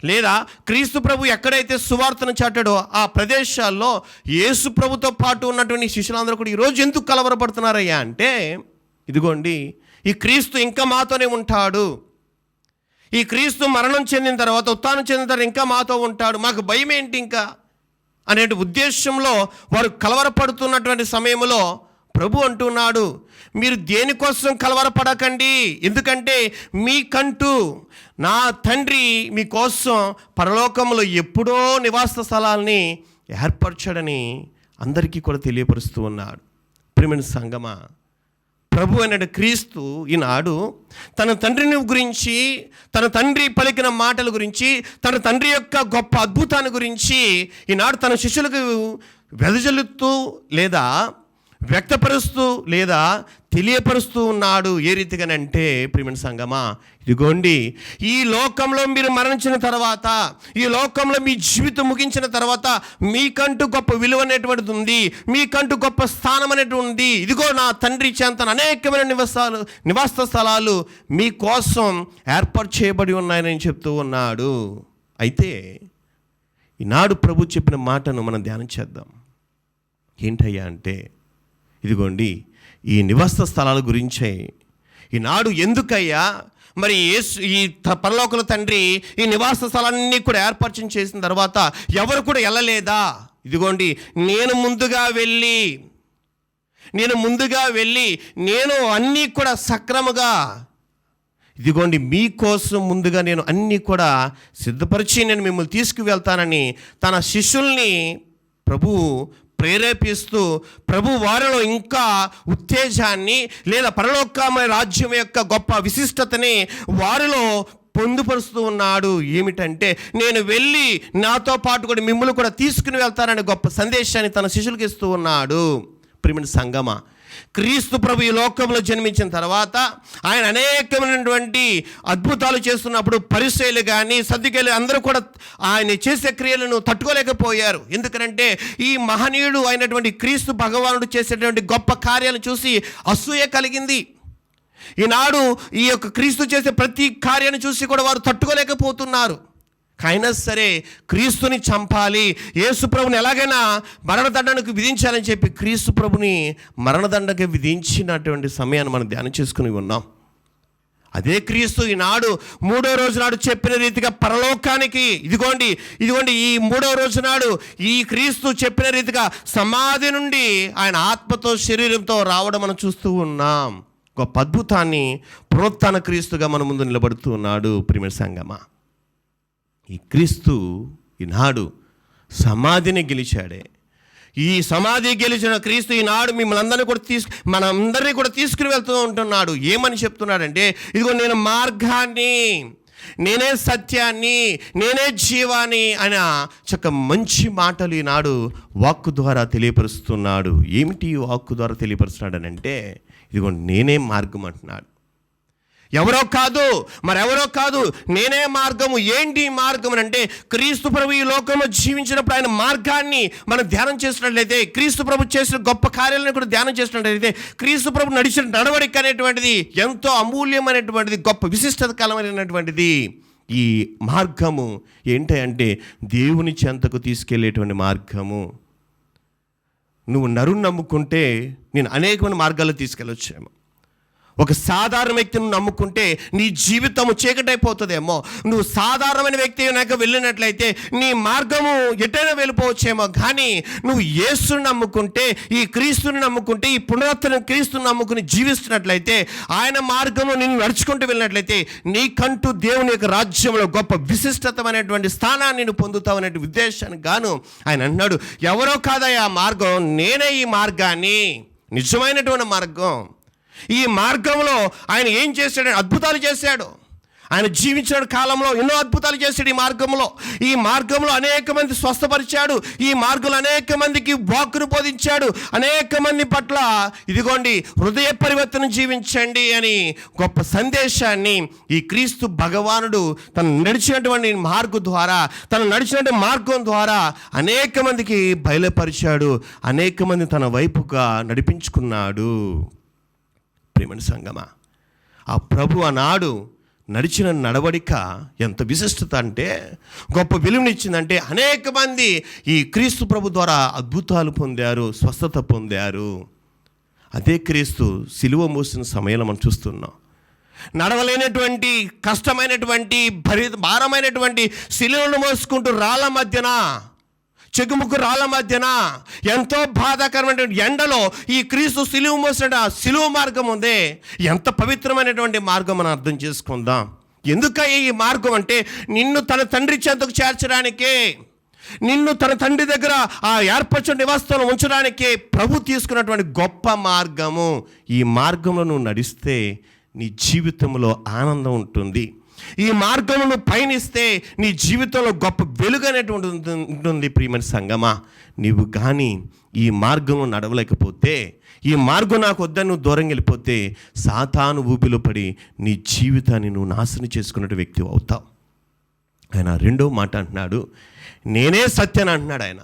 లేదా క్రీస్తు ప్రభు ఎక్కడైతే సువార్తను చాటాడో ఆ ప్రదేశాల్లో యేసు ప్రభుతో పాటు ఉన్నటువంటి శిష్యులందరూ కూడా ఈరోజు ఎందుకు కలవరపడుతున్నారయ్యా అంటే, ఇదిగోండి ఈ క్రీస్తు ఇంకా మాతోనే ఉంటాడు, ఈ క్రీస్తు మరణం చెందిన తర్వాత, ఉత్థానం చెందిన తర్వాత ఇంకా మాతో ఉంటాడు, మాకు భయం ఏంటి ఇంకా అనే ఉద్దేశంలో వారు కలవరపడుతున్నటువంటి సమయంలో ప్రభు అంటున్నాడు, మీరు దేనికోసం కలవరపడకండి, ఎందుకంటే మీకంటూ నా తండ్రి మీకోసం పరలోకంలో ఎప్పుడో నివాస స్థలాల్ని ఏర్పరచాడని అందరికీ కూడా తెలియపరుస్తూ ఉన్నాడు. ప్రియమైన సంగమా, ప్రభు అయిన క్రీస్తు ఈనాడు తన తండ్రిని గురించి, తన తండ్రి పలికిన మాటల గురించి, తన తండ్రి యొక్క గొప్ప అద్భుతాన్ని గురించి ఈనాడు తన శిష్యులకు వెదజల్లుతూ లేదా వ్యక్తపరుస్తూ లేదా తెలియపరుస్తూ ఉన్నాడు. ఏ రీతిగానంటే ప్రియమైన సంగమా, ఇదిగోండి, ఈ లోకంలో మీరు మరణించిన తర్వాత, ఈ లోకంలో మీ జీవితం ముగించిన తర్వాత మీకంటూ గొప్ప విలువ అనేటువంటిది ఉంది, మీకంటూ గొప్ప స్థానం అనేటువంటి ఉంది. ఇదిగో నా తండ్రి చెంత అనేకమైన నివాస స్థలాలు మీకోసం ఏర్పాటు చేయబడి ఉన్నాయని చెప్తూ ఉన్నాడు. అయితే ఈనాడు ప్రభు చెప్పిన మాటను మనం ధ్యానం చేద్దాం. ఏంటయ్యా అంటే, ఇదిగోండి, ఈ నివాస స్థలాల గురించే ఈనాడు ఎందుకయ్యా మరి ఈ పరలోకల తండ్రి ఈ నివాస స్థలాన్ని కూడా ఏర్పాటు చేసిన తర్వాత ఎవరు కూడా వెళ్ళలేదా? ఇదిగోండి, నేను ముందుగా వెళ్ళి నేను అన్నీ కూడా సక్రమంగా, ఇదిగోండి మీకోసం ముందుగా నేను అన్నీ కూడా సిద్ధపరిచి నేను మిమ్మల్ని తీసుకువెళ్తానని తన శిష్యుల్ని ప్రభు ప్రేరేపిస్తూ, ప్రభు వారిలో ఇంకా ఉత్తేజాన్ని లేదా పరలోకమైన రాజ్యం యొక్క గొప్ప విశిష్టతని వారిలో పొందుపరుస్తూ ఉన్నాడు. ఏమిటంటే, నేను వెళ్ళి నాతో పాటు కూడా మిమ్మల్ని కూడా తీసుకుని వెళ్తాననే గొప్ప సందేశాన్ని తన శిష్యులకు ఇస్తూ ఉన్నాడు. ప్రియమైన సంగమా, క్రీస్తు ప్రభు ఈ లోకంలో జన్మించిన తర్వాత ఆయన అనేకమైనటువంటి అద్భుతాలు చేస్తున్నప్పుడు పరిసయ్యులు కానీ సద్దుకేయులు అందరూ కూడా ఆయన చేసే క్రియలను తట్టుకోలేకపోయారు. ఎందుకంటే ఈ మహనీయుడు అయినటువంటి క్రీస్తు భగవానుడు చేసేటువంటి గొప్ప కార్యాలను చూసి అసూయ కలిగింది. ఈనాడు ఈ యొక్క క్రీస్తు చేసే ప్రతి కార్యాన్ని చూసి కూడా వారు తట్టుకోలేకపోతున్నారు. అయినా సరే క్రీస్తుని చంపాలి, యేసు ప్రభుని ఎలాగైనా మరణదండనకు విధించాలని చెప్పి క్రీస్తు ప్రభుని మరణదండకు విధించినటువంటి సమయాన్ని మనం ధ్యానం చేసుకుని ఉన్నాం. అదే క్రీస్తు ఈనాడు 3వ రోజు నాడు చెప్పిన రీతిగా పరలోకానికి, ఇదిగోండి ఈ 3వ రోజు నాడు ఈ క్రీస్తు చెప్పిన రీతిగా సమాధి నుండి ఆయన ఆత్మతో శరీరంతో రావడం మనం చూస్తూ ఉన్నాం. గొప్ప అద్భుతాన్ని పునరుత్థాన క్రీస్తుగా మన ముందు నిలబడుతూ ఉన్నాడు. ప్రియమైన సంగమా, ఈ క్రీస్తు ఈనాడు సమాధిని గెలిచాడే. ఈ సమాధి గెలిచిన క్రీస్తు ఈనాడు మనందరినీ కూడా తీసుకుని వెళ్తూ ఉంటున్నాడు. ఏమని చెప్తున్నాడంటే, ఇదిగో నేను మార్గాన్ని, నేనే సత్యాన్ని, నేనే జీవాన్ని అనే చక్క మంచి మాటలు ఈనాడు వాక్కు ద్వారా తెలియపరుస్తున్నాడు. ఏమిటి వాక్కు ద్వారా తెలియపరుస్తున్నాడు అని అంటే, ఇదిగో నేనే మార్గం అంటున్నాడు. మరెవరో కాదు, నేనే మార్గము. ఏంటి మార్గం అని అంటే, క్రీస్తు ప్రభు ఈ లోకంలో జీవించినప్పుడు ఆయన మార్గాన్ని మనం ధ్యానం చేసినట్లయితే, క్రీస్తు ప్రభు చేసిన గొప్ప కార్యాలను కూడా ధ్యానం చేసినట్లయితే, క్రీస్తు ప్రభు నడిచిన నడవడిక అనేటువంటిది ఎంతో అమూల్యమైనటువంటిది, గొప్ప విశిష్టత కలమైనటువంటిది. ఈ మార్గము ఏంటంటే దేవుని చెంతకు తీసుకెళ్లేటువంటి మార్గము. నువ్వు నరుని నమ్ముకుంటే నేను అనేకమైన మార్గాల్లో తీసుకెళ్ళొచ్చేమో. ఒక సాధారణ వ్యక్తిని నమ్ముకుంటే నీ జీవితము చీకటైపోతుందేమో. నువ్వు సాధారణమైన వ్యక్తి కనుక వెళ్ళినట్లయితే నీ మార్గము ఎటైనా వెళ్ళిపోవచ్చేమో. కానీ నువ్వు యేసుని నమ్ముకుంటే, ఈ క్రీస్తుని నమ్ముకుంటే, ఈ పునరుత్థాన క్రీస్తుని నమ్ముకుని జీవిస్తున్నట్లయితే, ఆయన మార్గము నిన్ను నడుచుకుంటూ వెళ్ళినట్లయితే నీకంటూ దేవుని యొక్క రాజ్యంలో గొప్ప విశిష్టతమైనటువంటి స్థానాన్ని నువ్వు పొందుతావు అనే ఉద్దేశానికి గాను ఆయన అన్నాడు, ఎవరో కాదయ్యా మార్గం, నేనే ఈ మార్గాన్ని, నిజమైనటువంటి మార్గం. ఈ మార్గంలో ఆయన ఏం చేశాడు? అద్భుతాలు చేశాడు. ఆయన జీవించిన కాలంలో ఎన్నో అద్భుతాలు చేశాడు. ఈ మార్గంలో అనేక మంది స్వస్థపరిచాడు. ఈ మార్గంలో అనేక మందికి వాక్కును బోధించాడు. అనేక మంది పట్ల ఇదిగోండి హృదయ పరివర్తన జీవించండి అని గొప్ప సందేశాన్ని ఈ క్రీస్తు భగవానుడు తను నడిచినటువంటి మార్గం ద్వారా అనేక మందికి బయలుపరిచాడు. అనేక మంది తన వైపుగా నడిపించుకున్నాడు. ప్రియమైన సంగమా, ఆ ప్రభు ఆనాడు నడిచిన నడవడిక ఎంత విశిష్టత అంటే, గొప్ప విలువనిచ్చిందంటే, అనేక మంది ఈ క్రీస్తు ప్రభు ద్వారా అద్భుతాలు పొందారు, స్వస్థత పొందారు. అదే క్రీస్తు సిలువ మోసిన సమయంలో మనం చూస్తున్నాం. నడవలేనటువంటి కష్టమైనటువంటి భారమైనటువంటి సిలువను మోసుకుంటూ చెగుముకు రాళ్ళ మధ్యన ఎంతో బాధాకరమైనటువంటి ఎండలో ఈ క్రీస్తు సిలువ మోసిన సిలువ మార్గం ఉందే, ఎంత పవిత్రమైనటువంటి మార్గం మనం అర్థం చేసుకుందాం. ఎందుకయ్యా ఈ మార్గం అంటే, నిన్ను తన తండ్రి చెంతకు చేర్చడానికే, నిన్ను తన తండ్రి దగ్గర ఆ ఏర్పరచిన నివాసంలో ఉంచడానికి ప్రభు తీసుకున్నటువంటి గొప్ప మార్గము. ఈ మార్గంలో నువ్వు నడిస్తే నీ జీవితంలో ఆనందం ఉంటుంది. ఈ మార్గంలో నువ్వు పయనిస్తే నీ జీవితంలో గొప్ప వెలుగు అనేటువంటి ఉంటుంది. ప్రియమైన సంగమా, నీవు కానీ ఈ మార్గంలో నడవలేకపోతే, ఈ మార్గం నాకు వద్దని నువ్వు దూరం వెళ్ళిపోతే, సాతాను ఊబిలో పడి నీ జీవితాన్ని నువ్వు నాశనం చేసుకున్న వ్యక్తి అవుతావు. ఆయన రెండో మాట అంటున్నాడు, నేనే సత్యాన్ని అంటున్నాడు ఆయన.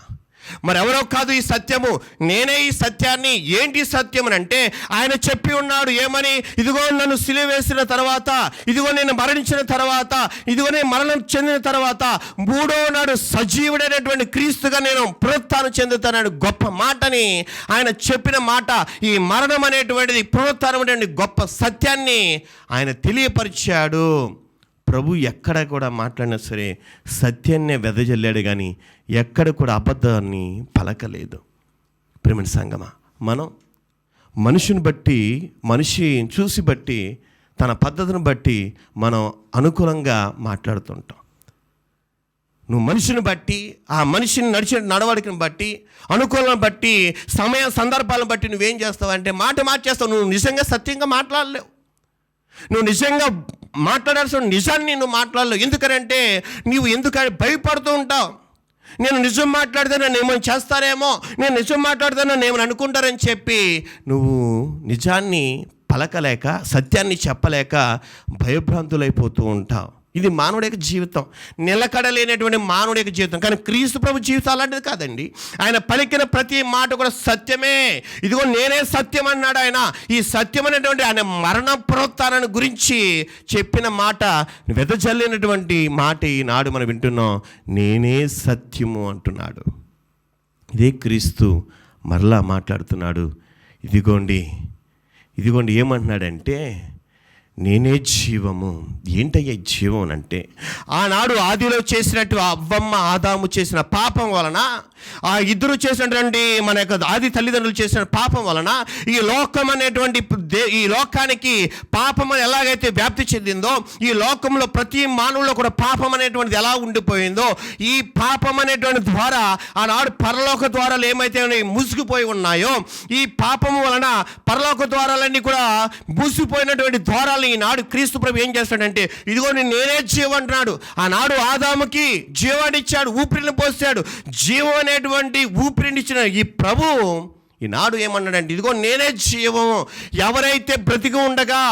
మరి ఎవరో కాదు ఈ సత్యము, నేనే ఈ సత్యాన్ని. ఏంటి సత్యం అని అంటే ఆయన చెప్పి ఉన్నాడు ఏమని, ఇదిగో నన్ను సిలువ వేసిన తర్వాత, ఇదిగో నేను మరణించిన తర్వాత, ఇదిగో నేను మరణం చెందిన తర్వాత మూడో నాడు సజీవుడైనటువంటి క్రీస్తుగా నేను పునరుత్థానం చెందుతానని గొప్ప మాటని ఆయన చెప్పిన మాట. ఈ మరణం అనేటువంటిది, పునరుత్థానం అనేటువంటి గొప్ప సత్యాన్ని ఆయన తెలియపరిచాడు. ప్రభు ఎక్కడ కూడా మాట్లాడినా సరే సత్యాన్నే వెదజల్లాడు, కానీ ఎక్కడ కూడా అబద్ధాన్ని పలకలేదు. ప్రేమ సంగమా, మనం మనిషిని బట్టి, మనిషి చూసి బట్టి, తన పద్ధతిని బట్టి మనం అనుకూలంగా మాట్లాడుతుంటాం. నువ్వు మనిషిని బట్టి, ఆ మనిషిని నడిచిన నడవడికను బట్టి, అనుకూలను బట్టి, సమయ సందర్భాలను బట్టి నువ్వేం చేస్తావు అంటే మాట మార్చేస్తావు. నువ్వు నిజంగా సత్యంగా మాట్లాడలేవు. నువ్వు నిజంగా మాట్లాడాల్సిన నిజాన్ని నువ్వు మాట్లాడలేవు. ఎందుకంటే నీవు ఎందుకని భయపడుతూ ఉంటావు. నేను నిజం మాట్లాడితే నన్ను ఏమైనా చేస్తారేమో, నేను నిజం మాట్లాడితే నన్ను ఏమైనా అనుకుంటారని చెప్పి నువ్వు నిజాన్ని పలకలేక, సత్యాన్ని చెప్పలేక భయభ్రాంతులైపోతూ ఉంటావు. ఇది మానవుడి యొక్క జీవితం, నిలకడలేనటువంటి మానవుడి యొక్క జీవితం. కానీ క్రీస్తు ప్రభు జీవితం అలాంటిది కాదండి. ఆయన పలికిన ప్రతి మాట కూడా సత్యమే. ఇదిగో నేనే సత్యం అన్నాడు ఆయన. ఈ సత్యం అనేటువంటి ఆయన మరణ పునరుత్థానాన్ని గురించి చెప్పిన మాట, వెదజల్లినటువంటి మాట ఈనాడు మనం వింటున్నాం. నేనే సత్యము అంటున్నాడు. ఇదే క్రీస్తు మరలా మాట్లాడుతున్నాడు. ఇదిగోండి ఏమంటున్నాడంటే నేనే జీవము. ఏంటయ్యా జీవం అంటే, ఆనాడు ఆదిలో చేసినట్టు అవ్వమ్మ ఆదాము చేసిన పాపం వలన, ఆ ఇద్దరు చేసినటువంటి మన యొక్క ఆది తల్లిదండ్రులు చేసిన పాపం వలన ఈ లోకం అనేటువంటి ఈ లోకానికి పాపం ఎలాగైతే వ్యాప్తి చెందిందో, ఈ లోకంలో ప్రతి మానవుల్లో కూడా పాపం అనేటువంటిది ఎలా ఉండిపోయిందో, ఈ పాపం అనేటువంటి ద్వారా ఆనాడు పరలోక ద్వారాలు ఏమైతే మూసుకుపోయి ఉన్నాయో, ఈ పాపం వలన పరలోక ద్వారాలన్నీ కూడా మూసిపోయినటువంటి ద్వారాలు ఈనాడు క్రీస్తు ప్రభు ఏం చేస్తాడంటే, ఇదిగో నేనే జీవం అంటున్నాడు. ఆనాడు ఆదాముకి జీవాన్ని ఇచ్చాడు, ఊపిరిని పోసాడు. జీవం అనేటువంటి ఊపిరిని ఇచ్చిన ఈ ప్రభు ఈనాడు ఏమన్నాడంటే, ఇదిగో నేనే జీవము. ఎవరైతే బ్రతికి ఉండగా,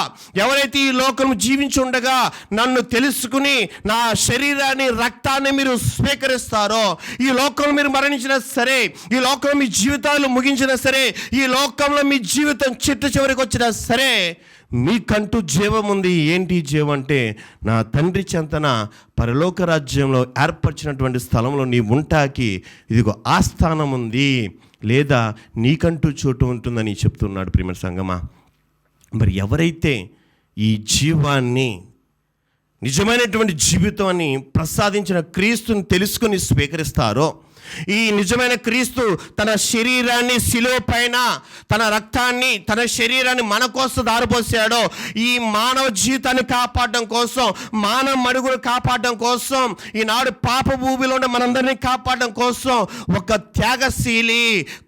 ఎవరైతే ఈ లోకం జీవించి ఉండగా నన్ను తెలుసుకుని నా శరీరాన్ని, రక్తాన్ని మీరు స్వీకరిస్తారో, ఈ లోకంలో మీరు మరణించినా సరే, ఈ లోకంలో మీ జీవితాలు ముగించినా సరే, ఈ లోకంలో మీ జీవితం చిట్ట చివరికి వచ్చినా సరే, మీకంటూ జీవం ఉంది. ఏంటి జీవం అంటే, నా తండ్రి చెంతన పరలోక రాజ్యంలో ఏర్పరిచినటువంటి స్థలంలో నీ ఉంటాకి ఇదిగో ఆస్థానం ఉంది, లేదా నీకంటూ చోటు ఉంటుందని చెప్తున్నాడు. ప్రియమైన సంగమా, మరి ఎవరైతే ఈ జీవాన్ని, నిజమైనటువంటి జీవితాన్ని ప్రసాదించిన క్రీస్తుని తెలుసుకుని స్వీకరిస్తారో, ఈ నిజమైన క్రీస్తు తన శరీరాన్ని శిలువ పైన, తన రక్తాన్ని, తన శరీరాన్ని మన కోసం దారిపోసాడో, ఈ మానవ జీవితాన్ని కాపాడడం కోసం, మానవ మడుగును కాపాడడం కోసం, ఈనాడు పాప భూమిలో ఉన్న మనందరినీ కాపాడడం కోసం ఒక త్యాగశీలి,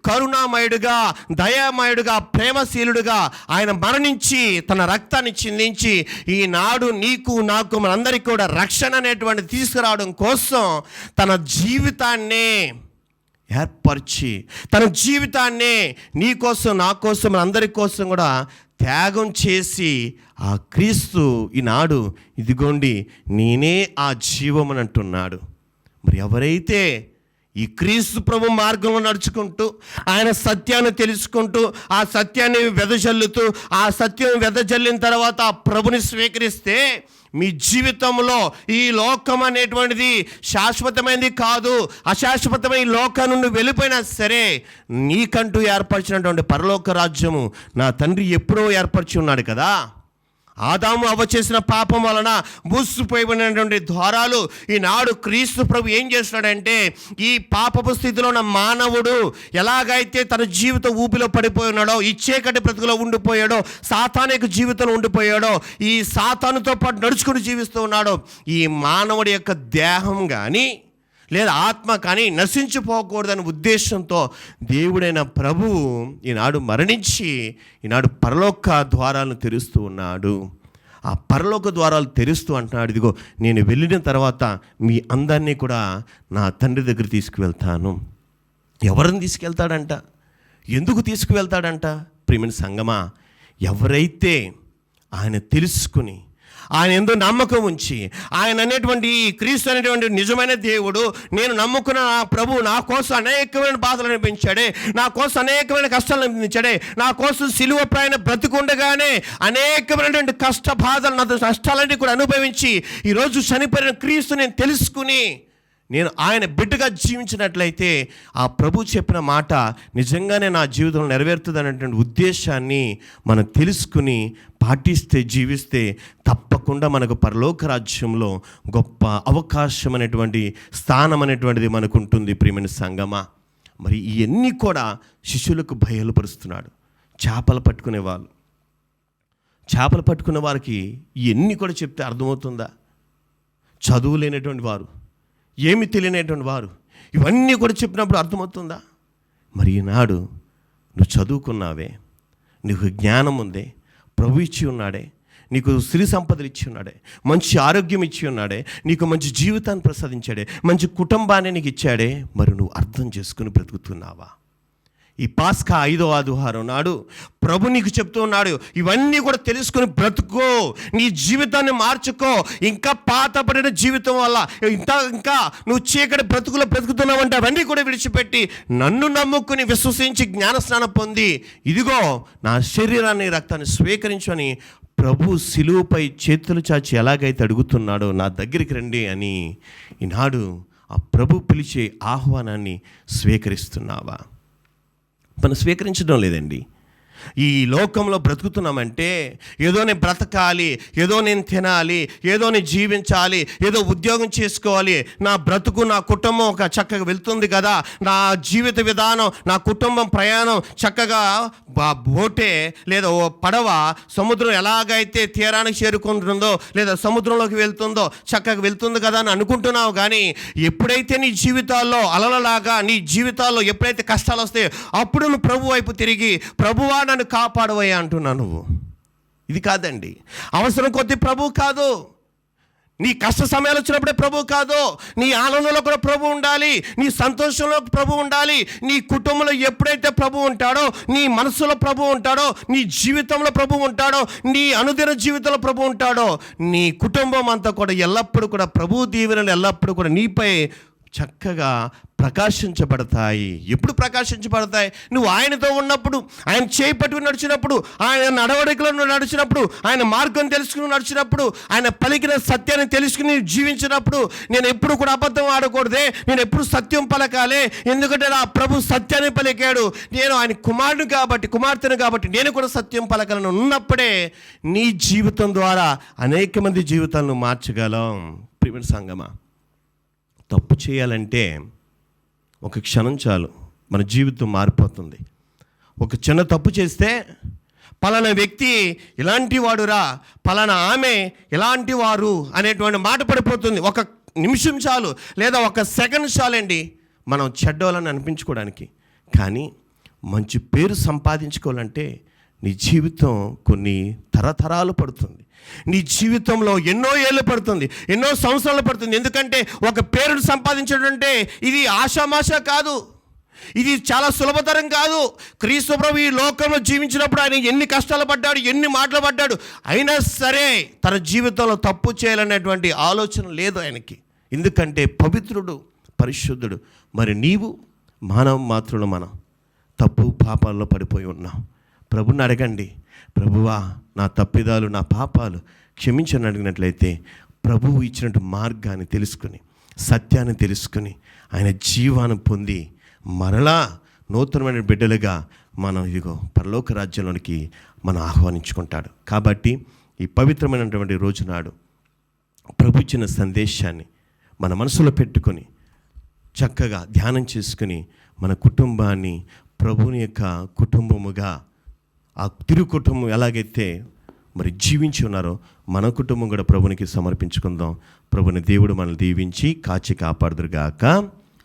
కరుణామయుడుగా, దయామయుడుగా, ప్రేమశీలుడుగా ఆయన మరణించి తన రక్తాన్ని చిందించి ఈనాడు నీకు నాకు మనందరికీ కూడా రక్షణ అనేటువంటి తీసుకురావడం కోసం తన జీవితాన్ని ఏర్పరిచి, తన జీవితాన్ని నీ కోసం, నా కోసం, అందరి కోసం కూడా త్యాగం చేసి ఆ క్రీస్తు ఈనాడు ఇదిగోండి నేనే ఆ జీవం అని అంటున్నాడు. మరి ఎవరైతే ఈ క్రీస్తు ప్రభు మార్గంలో నడుచుకుంటూ, ఆయన సత్యాన్ని తెలుసుకుంటూ, ఆ సత్యాన్ని వెదజల్లుతూ, ఆ సత్యం వెదజల్లిన తర్వాత ఆ ప్రభుని స్వీకరిస్తే, మీ జీవితంలో ఈ లోకం అనేటువంటిది శాశ్వతమైనది కాదు. అశాశ్వతమైన లోకం నుండి వెళ్ళిపోయినా సరే, నీకంటూ ఏర్పరిచినటువంటి పరలోక రాజ్యము నా తండ్రి ఎప్పుడో ఏర్పరిచి ఉన్నాడు కదా. ఆదాము అవ్వ చేసిన పాపం వలన మూసిపోయినటువంటి ద్వారాలు ఈనాడు క్రీస్తు ప్రభు ఏం చేస్తున్నాడంటే, ఈ పాపపు స్థితిలో ఉన్న మానవుడు ఎలాగైతే తన జీవిత ఊపిలో పడిపోయి ఉన్నాడో, ఈ చీకటి బ్రతుకులో ఉండిపోయాడో, సాతానిక జీవితంలో ఉండిపోయాడో, ఈ సాతానుతో పాటు నడుచుకుని జీవిస్తూ ఉన్నాడో, ఈ మానవుడి యొక్క దేహం కానీ, లేదా ఆత్మ కానీ నశించిపోకూడదనే ఉద్దేశంతో దేవుడైన ప్రభువు ఈనాడు మరణించి ఈనాడు పరలోక ద్వారాలను తెరుస్తూ ఉన్నాడు. ఆ పరలోక ద్వారాలు తెరుస్తూ అంటున్నాడు, ఇదిగో నేను వెళ్ళిన తర్వాత మీ అందరినీ కూడా నా తండ్రి దగ్గర తీసుకువెళ్తాను. ఎవరిని తీసుకెళ్తాడంట? ఎందుకు తీసుకువెళ్తాడంట? ప్రియమైన సంగమా, ఎవరైతే ఆయన తెలుసుకుని ఆయన ఎందు నమ్మకం ఉంచి ఆయన అనేటువంటి క్రీస్తు అనేటువంటి నిజమైన దేవుడు, నేను నమ్ముకున్న నా ప్రభు నా కోసం అనేకమైన బాధలు అనిపించాడే, నా కోసం అనేకమైన కష్టాలు అనిపించాడే, నా కోసం సిలువ ప్రయాణ బ్రతుకుండగానే అనేకమైనటువంటి కష్ట బాధలు నష్టాలన్నీ కూడా అనుభవించి ఈరోజు చనిపోయిన క్రీస్తు నేను తెలుసుకుని నేను ఆయన బిడ్డగా జీవించినట్లయితే ఆ ప్రభు చెప్పిన మాట నిజంగానే నా జీవితంలో నెరవేరుతుంది అనేటువంటి ఉద్దేశాన్ని మనం తెలుసుకుని పాటిస్తే, జీవిస్తే తప్పకుండా మనకు పరలోక రాజ్యంలో గొప్ప అవకాశం అనేటువంటి స్థానం అనేటువంటిది మనకు ఉంటుంది. ప్రియమైన సంగమా, మరి ఇవన్నీ కూడా శిష్యులకు బయలుపరుస్తున్నాడు. చేపలు పట్టుకునే వారికి ఇవన్నీ కూడా చెప్తే అర్థమవుతుందా? చదువు లేనటువంటి వారు, ఏమి తెలియనటువంటి వారు ఇవన్నీ కూడా చెప్పినప్పుడు అర్థమవుతుందా? మరి ఈనాడు నువ్వు చదువుకున్నావే, నీకు జ్ఞానం ఉందే, ప్రభు ఇచ్చి ఉన్నాడే, నీకు స్త్రీ సంపదలు ఇచ్చి ఉన్నాడే, మంచి ఆరోగ్యం ఇచ్చి ఉన్నాడే, నీకు మంచి జీవితాన్ని ప్రసాదించాడే, మంచి కుటుంబాన్ని నీకు ఇచ్చాడే, మరి నువ్వు అర్థం చేసుకుని బ్రతుకుతున్నావా? ఈ పాస్కా 5వ ఆదివారం నాడు ప్రభు నీకు చెప్తూ ఉన్నాడు, ఇవన్నీ కూడా తెలుసుకుని బ్రతుకో, నీ జీవితాన్ని మార్చుకో. ఇంకా పాతపడిన జీవితం వల్ల ఇంకా నువ్వు చీకటి బ్రతుకుతున్నావంటే అవన్నీ కూడా విడిచిపెట్టి నన్ను నమ్ముకుని విశ్వసించి జ్ఞానస్నానం పొంది ఇదిగో నా శరీరాన్ని రక్తాన్ని స్వీకరించని ప్రభు సిలువపై చేతులు చాచి ఎలాగైతే అడుగుతున్నాడో నా దగ్గరికి రండి అని ఈనాడు ఆ ప్రభు పిలిచే ఆహ్వానాన్ని స్వీకరిస్తున్నావా? మనం స్వీకరించడం లేదండి. ఈ లోకంలో బ్రతుకుతున్నామంటే ఏదో నేను బ్రతకాలి, ఏదో నేను తినాలి, ఏదో నేను జీవించాలి, ఏదో ఉద్యోగం చేసుకోవాలి, నా బ్రతుకు నా కుటుంబం ఒక చక్కగా వెళ్తుంది కదా, నా జీవిత విధానం నా కుటుంబం ప్రయాణం చక్కగా బోటే లేదా ఓ పడవ సముద్రం ఎలాగైతే తీరానికి చేరుకుంటుందో లేదా సముద్రంలోకి వెళ్తుందో చక్కగా వెళ్తుంది కదా అని అనుకుంటున్నావు. కానీ ఎప్పుడైతే నీ జీవితాల్లో అలలలాగా నీ జీవితాల్లో ఎప్పుడైతే కష్టాలు వస్తాయో అప్పుడు నువ్వు ప్రభు వైపు తిరిగి, ప్రభువా నన్ను కాపాడవయ్యా అంటున్నావు. నువ్వు ఇది కాదండి. అవసరం కొద్ది ప్రభు కాదు, నీ కష్ట సమయాలు వచ్చినప్పుడే ప్రభు కాదు, నీ ఆనందంలో కూడా ప్రభు ఉండాలి, నీ సంతోషంలో ప్రభు ఉండాలి. నీ కుటుంబంలో ఎప్పుడైతే ప్రభు ఉంటాడో, నీ మనసులో ప్రభు ఉంటాడో, నీ జీవితంలో ప్రభు ఉంటాడో, నీ అనుదిన జీవితంలో ప్రభు ఉంటాడో, నీ కుటుంబం అంతా కూడా ఎల్లప్పుడూ కూడా ప్రభు దీవెనలు ఎల్లప్పుడూ కూడా నీపై చక్కగా ప్రకాశించబడతాయి. ఎప్పుడు ప్రకాశించబడతాయి? నువ్వు ఆయనతో ఉన్నప్పుడు, ఆయన చేయి పట్టుకుని నడిచినప్పుడు, ఆయన నడవడికలో నడిచినప్పుడు, ఆయన మార్గం తెలుసుకుని నడిచినప్పుడు, ఆయన పలికిన సత్యాన్ని తెలుసుకుని జీవించినప్పుడు. నేను ఎప్పుడు కూడా అబద్ధం ఆడకూడదే, నేను ఎప్పుడు సత్యం పలకాలే, ఎందుకంటే నా ప్రభు సత్యాన్ని పలికాడు, నేను ఆయన కుమార్తెను కాబట్టి నేను కూడా సత్యం పలకాలను ఉన్నప్పుడే నీ జీవితం ద్వారా అనేక మంది జీవితాలను మార్చగలం. ప్రియమైన సంగమా, తప్పు చేయాలంటే ఒక క్షణం చాలు, మన జీవితం మారిపోతుంది. ఒక చిన్న తప్పు చేస్తే పలానా వ్యక్తి ఇలాంటి వాడురా, పలానా ఆమె ఇలాంటి వారు అనేటువంటి మాట పడిపోతుంది. ఒక నిమిషం చాలు లేదా ఒక సెకండ్ చాలండి మనం చెడ్డోళ్ళని అనిపించుకోవడానికి. కానీ మంచి పేరు సంపాదించుకోవాలంటే నీ జీవితం కొన్ని తరతరాలు పడుతుంది, నీ జీవితంలో ఎన్నో ఏళ్ళు పడుతుంది, ఎన్నో సంవత్సరాలు పడుతుంది. ఎందుకంటే ఒక పేరును సంపాదించడం అంటే ఇది ఆషామాష కాదు, ఇది చాలా సులభతరం కాదు. క్రీస్తు ప్రభు ఈ లోకంలో జీవించినప్పుడు ఆయన ఎన్ని కష్టాలు పడ్డాడు, ఎన్ని మాటలు పడ్డాడు, అయినా సరే తన జీవితంలో తప్పు చేయాలనేటువంటి ఆలోచన లేదు ఆయనకి. ఎందుకంటే పవిత్రుడు, పరిశుద్ధుడు. మరి నీవు మానవ మాత్రులు, మనం తప్పు పాపాల్లో పడిపోయి ఉన్నాం. ప్రభుని అడగండి, ప్రభువా నా తప్పిదాలు నా పాపాలు క్షమించని అడిగినట్లయితే ప్రభువు ఇచ్చినట్టు మార్గాన్ని తెలుసుకుని, సత్యాన్ని తెలుసుకుని, ఆయన జీవాన్ని పొంది మరలా నూతనమైన బిడ్డలుగా మనం ఇదిగో పరలోక రాజ్యంలోనికి మనం ఆహ్వానించుకుంటాడు. కాబట్టి ఈ పవిత్రమైనటువంటి రోజు నాడు ప్రభు ఇచ్చిన సందేశాన్ని మన మనసులో పెట్టుకొని చక్కగా ధ్యానం చేసుకుని మన కుటుంబాన్ని ప్రభుని యొక్క కుటుంబముగా, ఆ తిరు కుటుంబం ఎలాగైతే మరి జీవించి ఉన్నారో మన కుటుంబం కూడా ప్రభునికి సమర్పించుకుందాం. ప్రభుని దేవుడు మనల్ని దీవించి కాచి కాపాడుదురుగాక.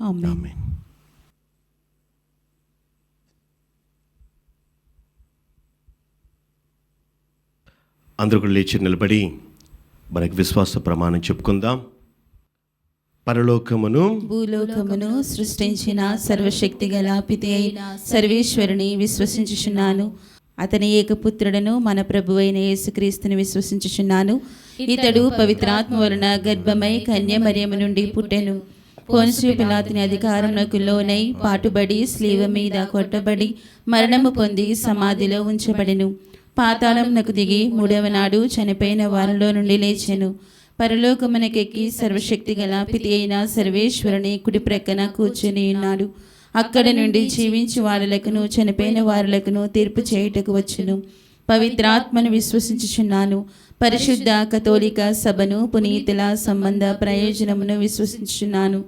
ఆమేన్. అందరూ కూడా లేచి నిలబడి మనకి విశ్వాస ప్రమాణం చెప్పుకుందాం. పరలోకమును భూలోకమును సృష్టించిన సర్వశక్తి గల పితి అయిన సర్వేశ్వరుని విశ్వసించుచున్నాను. అతని ఏకపుత్రుడను మన ప్రభువైన యేసుక్రీస్తుని విశ్వసించుచున్నాను. ఇతడు పవిత్రాత్మ వలన గర్భమై కన్య మరియమ్మ నుండి పుట్టెను. పోన్షియు పిలాతుని అధికారమునకు లోనై పాటుబడి స్లీవ మీద కొట్టబడి మరణము పొంది సమాధిలో ఉంచబడెను. పాతాళమునకు దిగి మూడవ నాడు చనిపోయిన వారిలో నుండి లేచెను. పరలోకమునకెక్కి సర్వశక్తి గల పితి అయిన సర్వేశ్వరుని కుడి ప్రక్కన కూర్చుని ఉన్నాడు. అక్కడ నుండి జీవించి వారులకును చనిపోయిన వారులకును తీర్పు చేయుటకు వచ్చును. పవిత్రాత్మను విశ్వసించుచున్నాను. పరిశుద్ధ కథోలిక సభను పునీతుల సంబంధ ప్రయోజనమును విశ్వసించుచున్నాను.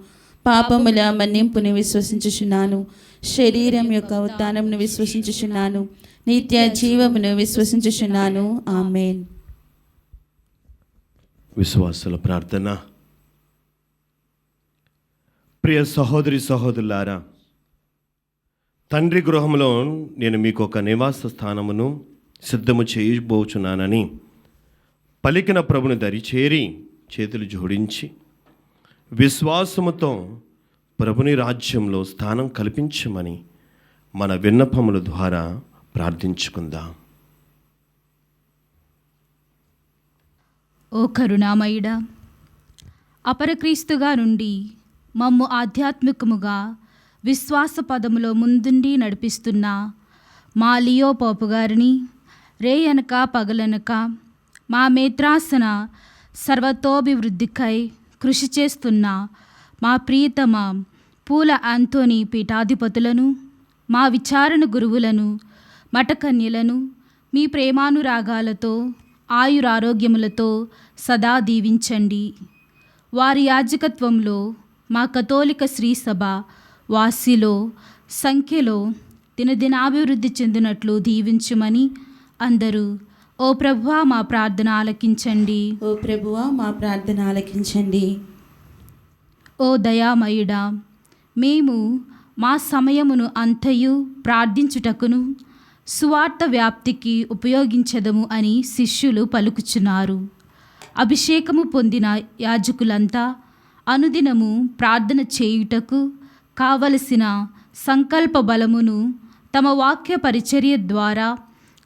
పాపముల మన్నింపును విశ్వసించుచున్నాను. శరీరం యొక్క ఉత్థానమును విశ్వసించుచున్నాను. నిత్య జీవమును విశ్వసించుచున్నాను. ఆమేన్. విశ్వాసుల ప్రార్థన. ప్రియ సహోదరి సహోదరులారా, తండ్రి గృహంలో నేను మీకు ఒక నివాస స్థానమును సిద్ధము చేయబోచున్నానని పలికిన ప్రభుని దరిచేరి చేతులు జోడించి విశ్వాసముతో ప్రభుని రాజ్యంలో స్థానం కల్పించమని మన విన్నపముల ద్వారా ప్రార్థించుకుందాం. ఓ కరుణామయుడా, అపరక్రీస్తుగా నుండి మమ్ము ఆధ్యాత్మికముగా విశ్వాస పదములో ముందుండి నడిపిస్తున్న మా లియో పోపు గారిని రేయనక పగలనక మా మేత్రాసన సర్వతోభివృద్ధికై కృషి చేస్తున్న మా ప్రియతమ పూల ఆంటోనీ పీఠాధిపతులను, మా విచారణ గురువులను, మఠకన్యలను మీ ప్రేమానురాగాలతో ఆయురారోగ్యములతో సదా దీవించండి. వారి యాజకత్వంలో మా కథోలిక శ్రీసభ వాసిలో సంఖ్యలో దినదినాభివృద్ధి చెందినట్లు దీవించుమని అందరూ ఓ ప్రభువా మా ప్రార్థన ఆలకించండి. ఓ ప్రభువా మా ప్రార్థన ఆలకించండి. ఓ దయామయుడా, మేము మా సమయమును అంతయు ప్రార్థించుటకును సువార్త వ్యాప్తికి ఉపయోగించదము అని శిష్యులు పలుకుచున్నారు. అభిషేకము పొందిన యాజకులంతా అనుదినము ప్రార్థన చేయుటకు కావలసిన సంకల్ప బలమును తమ వాక్య పరిచర్య ద్వారా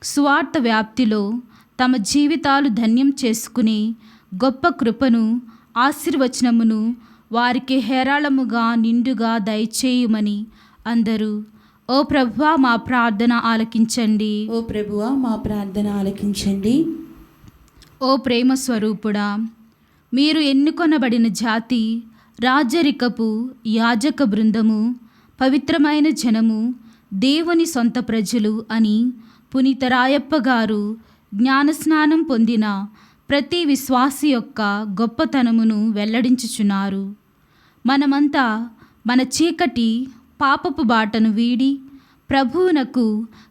సువార్త వ్యాప్తిలో తమ జీవితాలు ధన్యం చేసుకునే గొప్ప కృపను ఆశీర్వచనమును వారికి హేరాళముగా నిండుగా దయచేయుమని అందరూ ఓ ప్రభువా మా ప్రార్థన ఆలకించండి. ఓ ప్రభువా మా ప్రార్థన ఆలకించండి. ఓ ప్రేమ స్వరూపుడా, మీరు ఎన్నుకొనబడిన జాతి, రాజరికపు యాజక బృందము, పవిత్రమైన జనము, దేవుని సొంత ప్రజలు అని పునీత రాయప్ప గారు జ్ఞానస్నానం పొందిన ప్రతి విశ్వాసి యొక్క గొప్పతనమును వెల్లడించుచున్నారు. మనమంతా మన చీకటి పాపపు బాటను వీడి ప్రభువునకు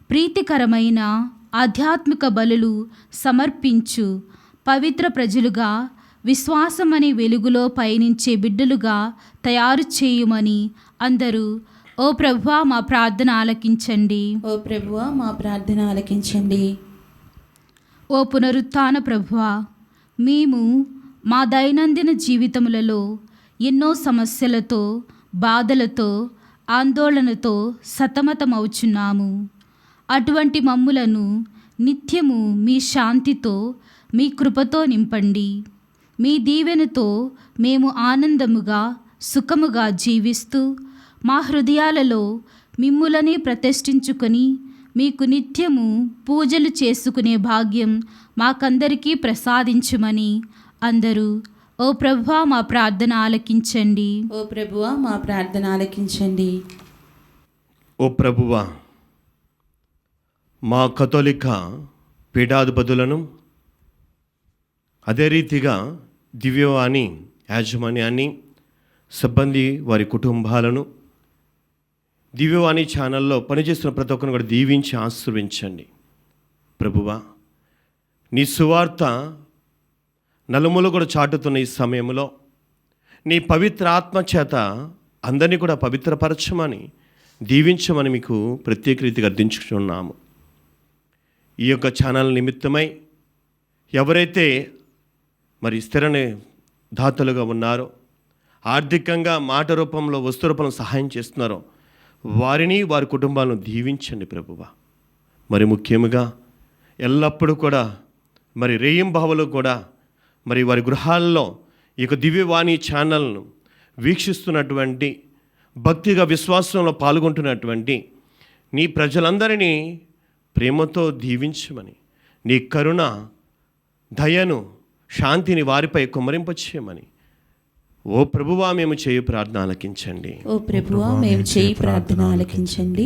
ప్రీతికరమైన ఆధ్యాత్మిక బలులు సమర్పించు పవిత్ర ప్రజలుగా, విశ్వాసమనే వెలుగులో పయనించే బిడ్డలుగా తయారు చేయుమని అందరూ ఓ ప్రభువా మా ప్రార్థన ఆలకించండి. ఓ ప్రభువా మా ప్రార్థన ఆలకించండి. ఓ పునరుత్థాన ప్రభువా, మేము మా దైనందిన జీవితములలో ఎన్నో సమస్యలతో, బాధలతో, ఆందోళనతో సతమతమవుచున్నాము. అటువంటి మమ్ములను నిత్యము మీ శాంతితో, మీ కృపతో నింపండి. మీ దీవెనతో మేము ఆనందముగా, సుఖముగా జీవిస్తూ మా హృదయాలలో మిమ్ములనే ప్రతిష్ఠించుకొని మీకు నిత్యము పూజలు చేసుకునే భాగ్యం మాకందరికీ ప్రసాదించుమని అందరూ ఓ ప్రభువా మా ప్రార్థన ఆలకించండి. ఓ ప్రభువా మా ప్రార్థన ఆలకించండి. ఓ ప్రభువా, మా కథోలిక పీఠాధిపతులను, అదే రీతిగా దివ్యవాణి యాజమాన్యాన్ని, సిబ్బంది వారి కుటుంబాలను, దివ్యవాణి ఛానల్లో పనిచేస్తున్న ప్రతి ఒక్కరిని కూడా దీవించి ఆశీర్వించండి. ప్రభువా, నీ సువార్త నలుమూల కూడా చాటుతున్న ఈ సమయంలో నీ పవిత్ర ఆత్మ చేత అందరినీ కూడా పవిత్రపరచమని దీవించమని మీకు ప్రత్యేక రీతిగా అర్థించుకున్నాము. ఈ యొక్క ఛానల్ నిమిత్తమై ఎవరైతే మరి స్థిరని దాతలుగా ఉన్నారో, ఆర్థికంగా మాట రూపంలో వస్తు రూపంలో సహాయం చేస్తున్నారో వారిని వారి కుటుంబాలను దీవించండి ప్రభువా. మరి ముఖ్యంగా ఎల్లప్పుడూ కూడా మరి రేయింబావులు కూడా మరి వారి గృహాల్లో ఈ యొక్క దివ్యవాణి ఛానల్ను వీక్షిస్తున్నటువంటి భక్తిగా విశ్వాసంలో పాల్గొంటున్నటువంటి నీ ప్రజలందరినీ ప్రేమతో దీవించమని, నీ కరుణ దయను శాంతిని వారిపై కుమ్మరింపచేయమని ఓ ప్రభువా మేము చేయి ప్రార్థన ఆలకించండి. ఓ ప్రభువా మేము చేయి ప్రార్థన ఆలకించండి.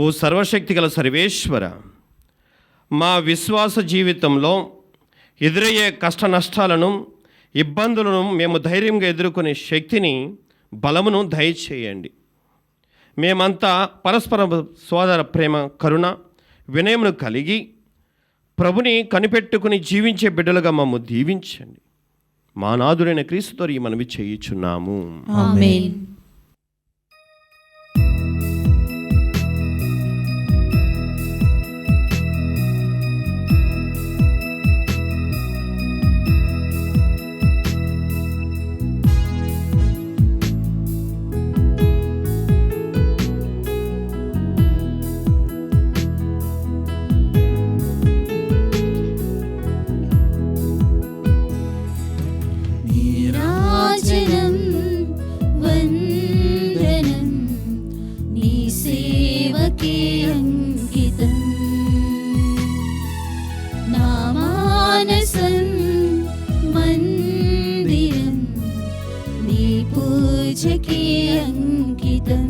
ఓ సర్వశక్తి గల సర్వేశ్వర, మా విశ్వాస జీవితంలో ఎదురయ్యే కష్ట నష్టాలను ఇబ్బందులను మేము ధైర్యంగా ఎదుర్కొనే శక్తిని బలమును దయచేయండి. మేమంతా పరస్పర సోదర ప్రేమ కరుణ వినయమును కలిగి ప్రభుని కనిపెట్టుకుని జీవించే బిడ్డలుగా మమ్ము దీవించండి. మా నాథుడైన క్రీస్తుతో ఈ మనవి చేయుచున్నాము. ఆమేన్. నీరాజనం వందనం నీ సేవకే అంకితం. నా మానసం మందిరం నీ పూజకే అంకితం.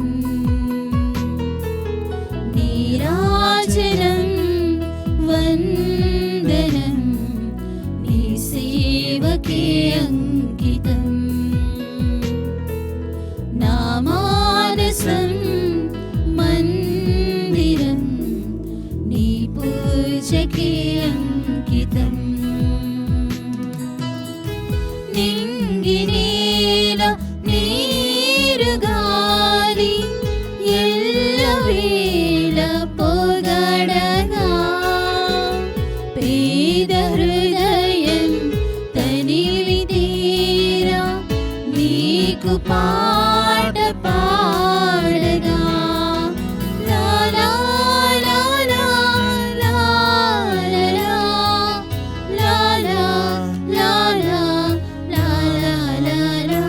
నీరాజనం వందనం నీ సేవకే అంకితం. నా మానసం మందిరం నీ పూజకే అంకితం. నింగి నేల నీరు గాలి ఎల్లవేళ పొగడగా, పేద హృదయం తనివి తీరా నీకు పాట పాడగా. లా లా లా లా లా లా లా లా లా లా లా లా లా.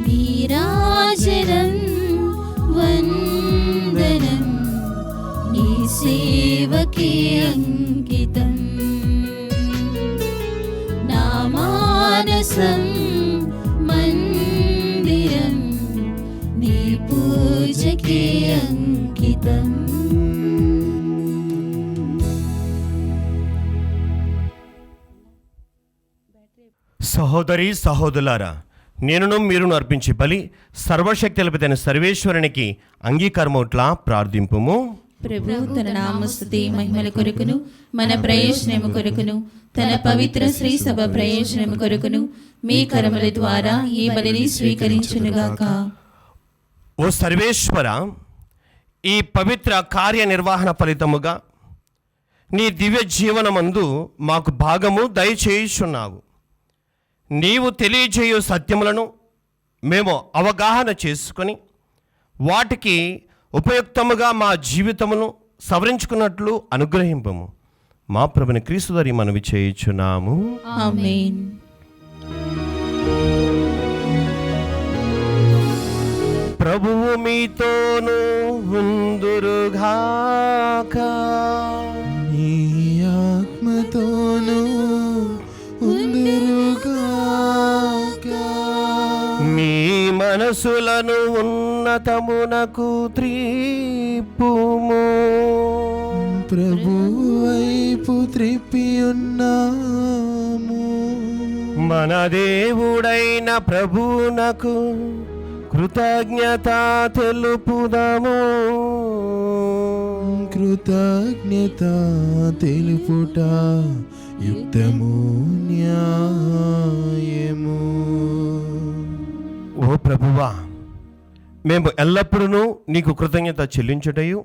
నీరాజనం వందనం నీ సేవకే అంకితం. నా మానసం మందిరం నీ పూజకే అంకితం. సహోదరి సహోదరులారా, నేనును మీరును అర్పించే బలి సర్వశక్తులపైన సర్వేశ్వరునికి అంగీకారమౌట్లా ప్రార్థింపుము. ప్రభు తన నామస్తుతి మహిమల కొరకును మన ప్రయోజనము కొరకును తన పవిత్ర శ్రీ సభ ప్రయోజనము కొరకును మీ కరముల ద్వారా ఈ బలిని స్వీకరించునుగాక. ఓ సర్వేశ్వర, ఈ పవిత్ర కార్యనిర్వహణ ఫలితముగా నీ దివ్య జీవనమందు మాకు భాగము దయచేయుచున్నావు. నీవు తెలియజేయు సత్యములను మేము అవగాహన చేసుకొని వాటికి ఉపయుక్తముగా మా జీవితమును సవరించుకున్నట్లు అనుగ్రహింపము. మా ప్రభుని క్రీస్తు ద్వారా మనవి చేయుచున్నాము. ఆమేన్. ప్రభువు మీతోను ఉందురుగాక. నీ ఆత్మతోను ఉందురుగాక. మీ మనసులను ఉన్నతమునకు త్రిప్పుము. ప్రభు వైపు త్రిప్పి ఉన్నాము. మన దేవుడైన ప్రభువునకు కృతజ్ఞత తెలుపుదాము. కృతజ్ఞత తెలుపుట యుక్తము న్యాయము. ఓ ప్రభువా, మేము ఎల్లప్పుడూ నీకు కృతజ్ఞత చెల్లించుటయు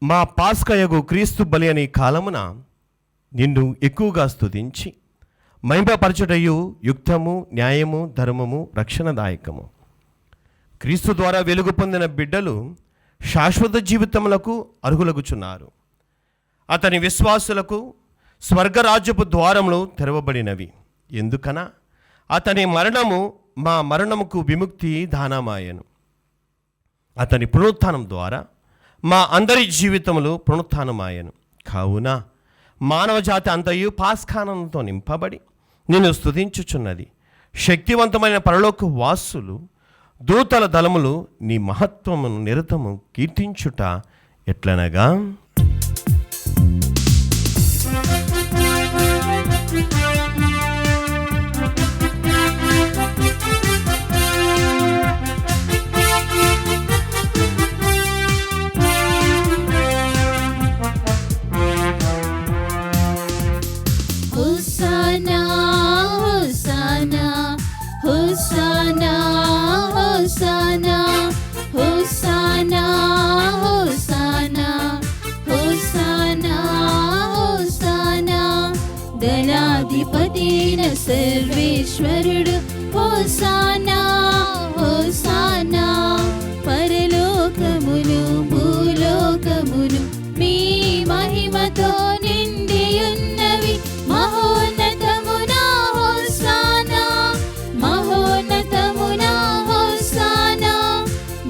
మా పాస్కయగు క్రీస్తు బలి అనే కాలమున నిన్ను ఎక్కువగా స్తుతించి మహిమపరచుటయు యుక్తము, న్యాయము, ధర్మము, రక్షణదాయకము. క్రీస్తు ద్వారా వెలుగు పొందిన బిడ్డలు శాశ్వత జీవితములకు అర్హులగుచున్నారు. అతని విశ్వాసులకు స్వర్గరాజ్యపు ద్వారములు తెరవబడినవి. ఎందుకనా అతని మరణము మా మరణముకు విముక్తి దానమాయను. అతని పునరుత్థానం ద్వారా మా అందరి జీవితములు పునరుత్థానమాయను. కావున మానవ జాతి అంతయు పాస్కానంతో నింపబడి నిన్ను స్తుతించుచున్నది. శక్తివంతమైన పరలోక వాసులు దూతల దళములు నీ మహత్వమును నిరతము కీర్తించుట ఎట్లనగా, హోసానా హోసానా హోసానా హోసానా హోసానా హోసానా హోసానా హోసానా దళాధిపతిన సర్వేశ్వరుడు హోసానా హోసానా. పరలోకములు భూలోకములు మీ మహిమతో నిండియున్నవి. మహోన్నతమునా హోసానా మహోన్నతమునా హోసానా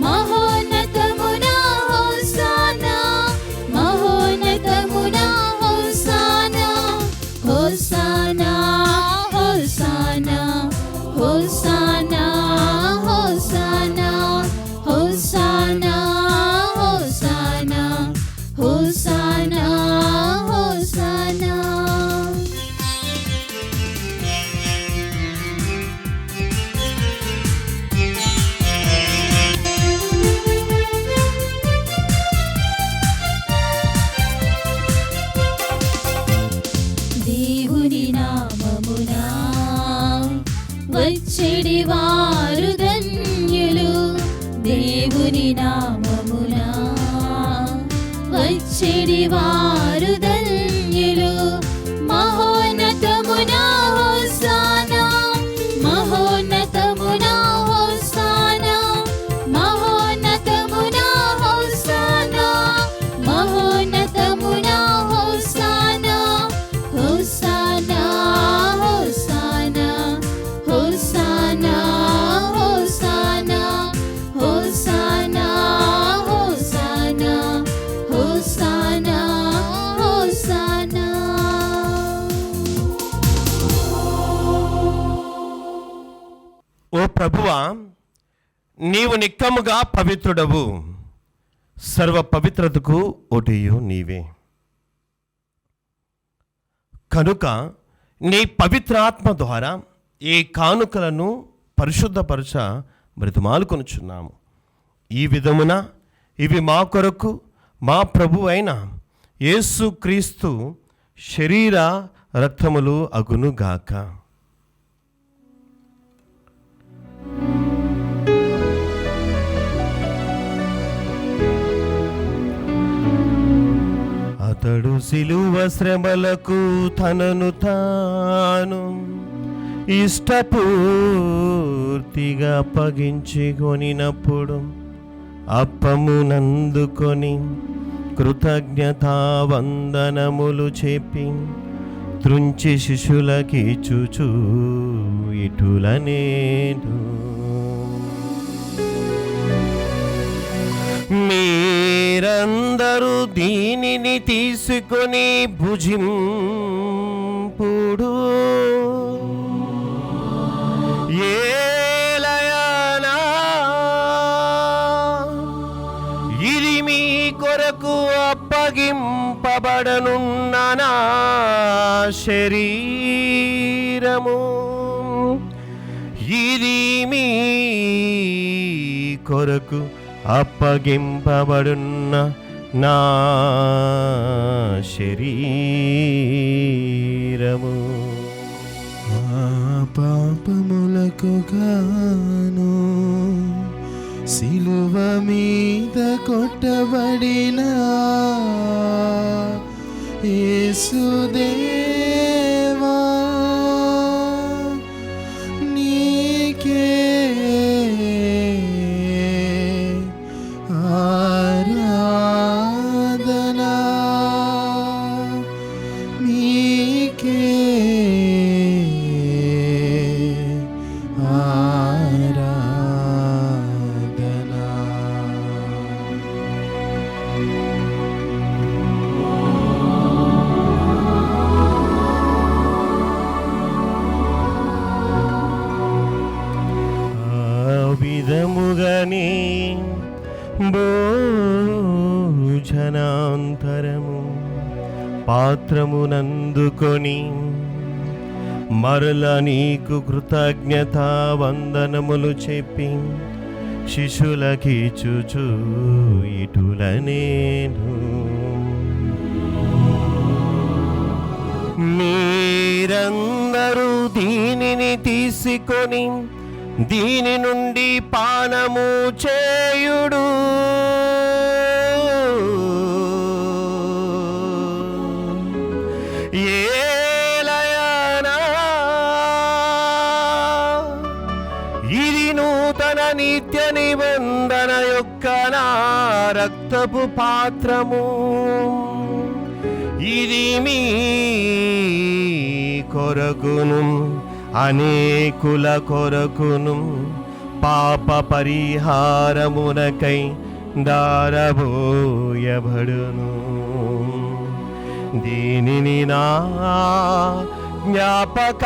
మహోన్నతమునా హోసానా మహోన్నతమునా హోసానా. హోసానా హోసానా హోసానా హోసానా హోసానా హోసానా హోసానా హోసానా. దేవుని నామమునా వచ్చెడి వారు ధన్యులు. దేవుని నామమునా వచ్చెడి వారు ధన్యులు. మహోన్నతమునా హోసానా మహోన్నతమునా హోసానా మహోన్నతమునా హోసానా మహోన్నతమునా హోసానా. హోసానా హోసానా హోసానా హోసానా హోసానా హోసానా హోసానా హోసానా. ఓ ప్రభువా, నీవు నిక్కముగా పవిత్రుడవు. సర్వ పవిత్రతకు ఓటియు నీవే. కనుక నీ పవిత్రాత్మ ద్వారా ఈ కానుకలను పరిశుద్ధపరచ బ్రతిమాలుకొనుచున్నాము. ఈ విధమున ఇవి మా కొరకు మా ప్రభు అయిన యేసు క్రీస్తు శరీర రక్తములు అగునుగాక. అతడు సిలువ శ్రమలకు తనను తాను ఇష్టపూర్తిగా అప్పగించుకొనినప్పుడు అప్పమునందుకొని కృతజ్ఞతా వందనములు చెప్పి త్రుంచి శిష్యులకిచ్చుచు ఇటులనేను, మీరందరూ దీనిని తీసుకొని భుజింపుడు. ఏలయనా ఇది మీ కొరకు అప్పగింపబడనున్న నా శరీరము. ఇది మీ కొరకు అప్పగింపబడున్న నా శరీరము. మా పాపములకు గాను సిలువ మీద కొట్టబడిన యేసుదేవా, నీకే ఆరాధనా, నీకే ఆరాధనా. విధముగని భోజనాంతరము పాత్రమునందుకొని మరల నీకు కృతజ్ఞతా వందనములు చెప్పి శిష్యులకిచ్చుచు ఇటులనేను, మీరందరూ దీనిని తీసుకొని దీని నుండి పానము చేయుడు. ఏలయనా ఇది నూతన నిత్య నిబంధన యొక్క నా రక్తపు పాత్రము. ఇది మీ కొరకును అనేకుల కొరకును పాప పరిహారమునకై దారబోయబడును. దీనిని నా జ్ఞాపకార్థము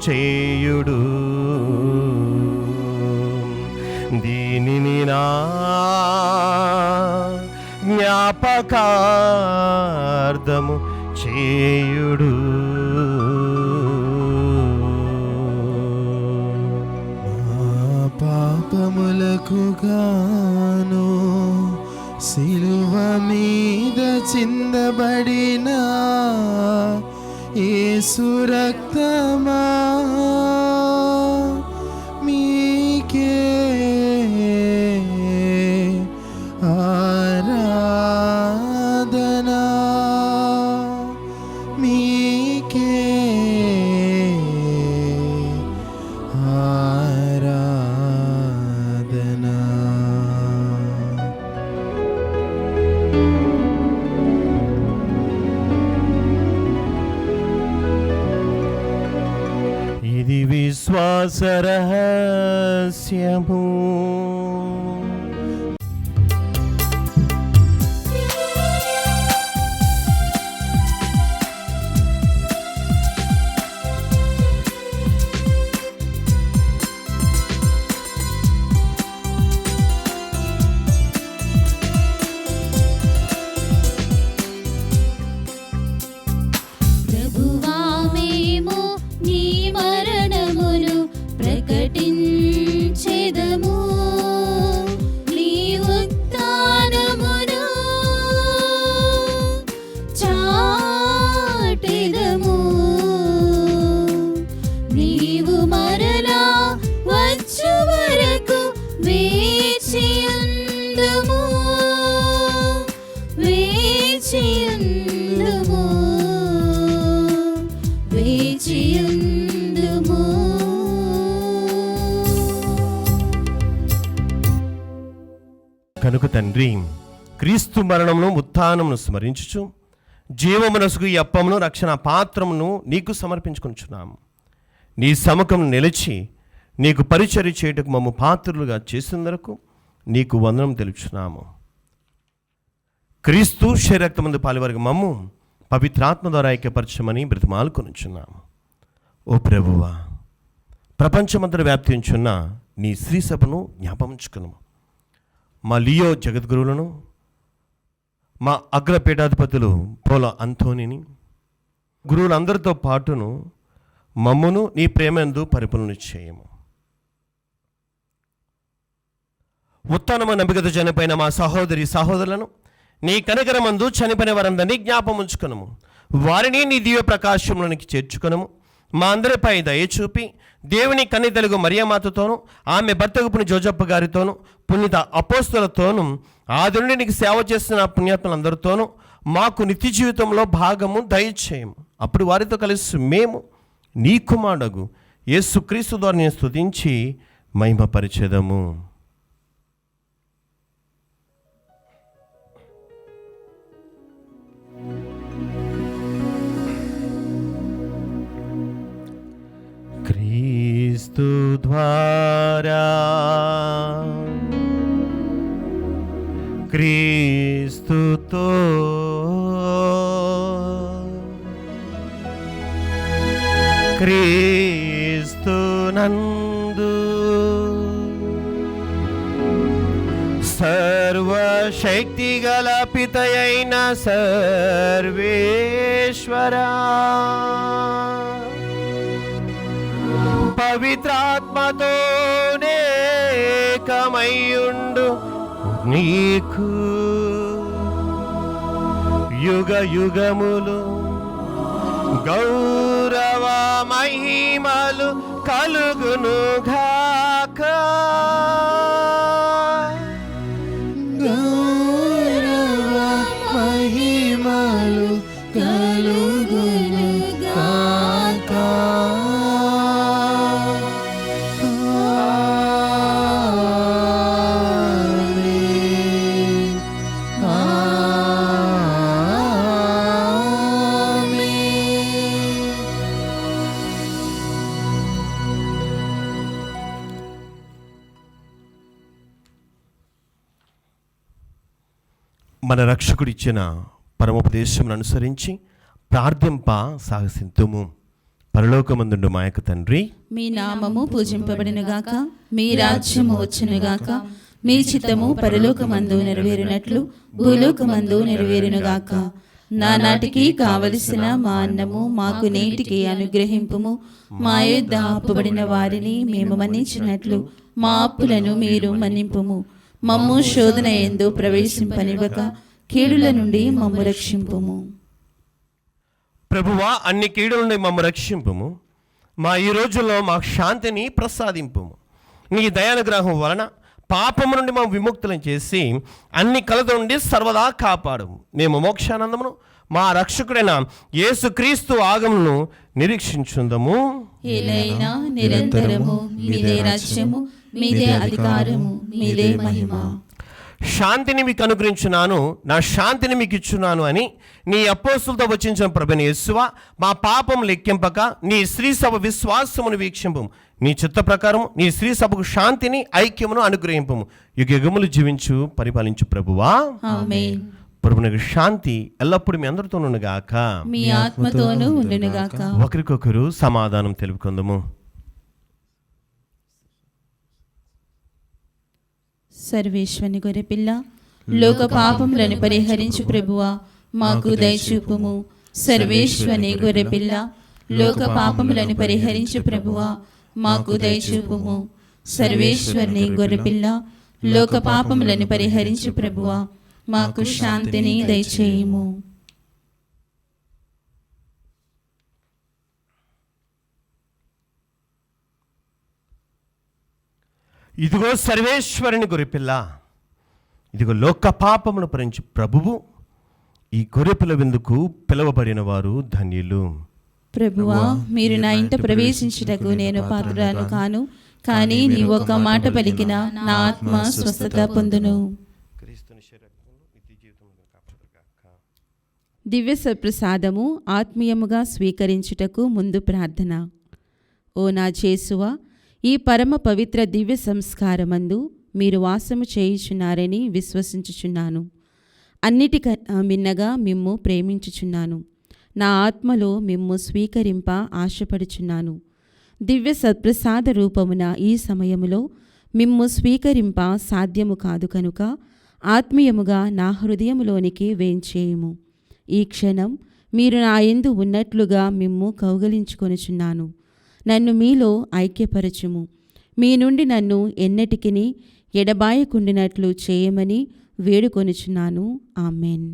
చేయుడు. దీనిని నా జ్ఞాపకార్థము చేయుడు. పాపములకు గాను సిలువ మీద చిందబడిన యేసు రక్తమా, మీకే ఆరాధనా, మీకే ఆరాధనా. ఇది విశ్వాస రహస్యము. ప్రభువా మేము నీ మరణమును ప్రకటించెదము, నీ ఉత్థానమును చాటెదము. నీవు మరలా వచ్చు వరకు వేచియుందుము, వేచియుందుము, వేచియుందుము. కనుక తండ్రి, క్రీస్తు మరణమును ఉత్థానమును స్మరించుచు జీవమునసుగు ఈ అప్పమును రక్షణ పాత్రమును నీకు సమర్పించుకొనుచున్నాము. నీ సముఖం నిలిచి నీకు పరిచర్య చేయుటకు మమ్ము పాత్రులుగా చేసినందుకు నీకు వందనం తెలుపుచున్నాము. క్రీస్తు శరీరక్తమందు పాలువారికి మమ్ము పవిత్రాత్మ ద్వారా ఐక్యపరచమని బ్రతిమాలుకొనుచున్నాము. ఓ ప్రభువా, ప్రపంచమంతట వ్యాప్తించున్న నీ శ్రీ సభను జ్ఞాపమించుకును. మా లియో జగద్గురువులను, మా అగ్రపీఠాధిపతులు పోల అంతోనిని, గురువులందరితో పాటును మమ్మును నీ ప్రేమందు పరిపూర్ణ చేయము. ఉత్తమమైన నమ్మికతో చనిపోయిన మా సహోదరి సహోదరులను నీ కనికరమందు చనిపోయిన వారందరినీ జ్ఞాపకం ఉంచుకొనుము. వారిని నీ దివ్య ప్రకాశంలోనికి చేర్చుకొనుము. మా అందరిపై దయ చూపి దేవుని కన్ని తెలుగు మరియమాతతోనూ ఆమె భర్తకు పుణ్య జోజప్ప గారితోనూ పుణ్యత అపోస్తులతోనూ ఆది నుండి నీకు సేవ చేస్తున్న పుణ్యాత్ములందరితోనూ మాకు నిత్య జీవితంలో భాగము దయచేయము. అప్పుడు వారితో కలిసి మేము నీ కుమారుడగు యేసుక్రీస్తు ద్వారా నేను స్తుతించి మహిమపరిచెదము. క్రీస్తు ద్వారా క్రీస్తుతో క్రీస్తునందు సర్వశక్తి గల పితయైన సర్వేశ్వరా పవిత్రాత్మతోనే ఏకమయ్యుండు నీకు యుగ యుగములు గౌరవ మహిమలు కలుగును గాక. గౌరవ మహిమలు కలుగును గాక. మన రక్షకుడిచ్చిన పరమోపదేశమును అనుసరించి ప్రార్థింప సాహసింతుము. పరలోకమందుండు మా యొక్క తండ్రి, మీ నామము పూజింపబడినగాక, మీ రాజ్యము వచ్చునుగాక, మీ చిత్తము పరలోకమందు నెరవేరినట్లు భూలోకమందు నెరవేరునుగాక. నానాటికి కావలసిన మా అన్నము మాకు నేటికి అనుగ్రహింపుము. మా యొద్ద అప్పుబడిన వారిని మేము మన్నించినట్లు మా అప్పులను మీరు మన్నింపుము. మమ్ము శోధన యందు ప్రవేశింపనివ్వక కీడుల నుండి మమ్ము రక్షింపుము. ప్రభువా, అన్ని కీడుల నుండి మమ్ము రక్షింపుము. మా ఈ రోజుల్లో మాకు శాంతిని ప్రసాదింపుము. నీ దయానుగ్రహం వలన పాపము నుండి మేము విముక్తులను చేసి అన్ని కలత నుండి సర్వదా కాపాడము. మేము మోక్షానందమును మా రక్షకుడైన యేసుక్రీస్తు ఆగమను నిరీక్షించుందము. ఏలైనా నిరంతరము మీదే రాజ్యము, మీదే అధికారము, మీదే మహిమ. శాంతిని మీకు అనుగ్రహించున్నాను, నా శాంతిని మీకు ఇచ్చున్నాను అని నీ అపోస్తులతో వచించిన ప్రభువైన యేసువా, మా పాపం లెక్కింపక నీ శ్రీ సభ విశ్వాసమును వీక్షింపు. నీ చిత్త ప్రకారం నీ శ్రీ సభకు శాంతిని ఐక్యమును అనుగ్రహింపు. యుగములు జీవించు పరిపాలించు ప్రభువా. ఆమేన్. ప్రభువునకు శాంతి ఎల్లప్పుడూ మీ అందరితో ఉండుగాక, మీ ఆత్మతోనూ ఉండునుగాక. ఒకరికొకరు సమాధానం తెలుపుకుందాము. సర్వేశ్వని గొర్రెపిల్ల, లోక పాపములను పరిహరించు ప్రభువా, మాకు దయచూపుము. సర్వేశ్వని గొర్రెపిల్ల, లోక పాపములను పరిహరించు ప్రభువా, మాకు దయచూపుము. సర్వేశ్వని గొర్రెపిల్ల, లోక పాపములను పరిహరించు ప్రభువా, మాకు శాంతిని దయచేయుము. ఇదిగో సర్వేశ్వరుని గొర్రెపిల్ల, ఇదిగో లోక పాపమును భరించు ప్రభువు. ఈ గొర్రెపిల్ల విందుకు పిలువబడిన వారు ధన్యులు. ప్రభువా, మీరు నా ఇంట ప్రవేశించుటకు నేను పాత్రురాలు కాను, కానీ నీ ఒక్క మాట పలికిన నా ఆత్మ స్వస్థత పొందును. దివ్య సప్రసాదము ఆత్మీయముగా స్వీకరించుటకు ముందు ప్రార్థన. ఓ నా యేసువా, ఈ పరమ పవిత్ర దివ్య సంస్కారమందు మీరు వాసము చేయుచున్నారని విశ్వసించుచున్నాను. అన్నిటికన్నా మిన్నగా మిమ్ము ప్రేమించుచున్నాను. నా ఆత్మలో మిమ్ము స్వీకరింప ఆశపడుచున్నాను. దివ్య సత్ప్రసాద రూపమున ఈ సమయములో మిమ్ము స్వీకరింప సాధ్యము కాదు కనుక ఆత్మీయముగా నా హృదయములోనికి వేంచేయుము. ఈ క్షణం మీరు నా యందు ఉన్నట్లుగా మిమ్ము కౌగలించుకొనుచున్నాను. నన్ను మీలో ఐక్యపరచుము. మీ నుండి నన్ను ఎన్నటికిని ఎడబాయకుండినట్లు చేయమని వేడుకొనుచున్నాను. ఆమెన్.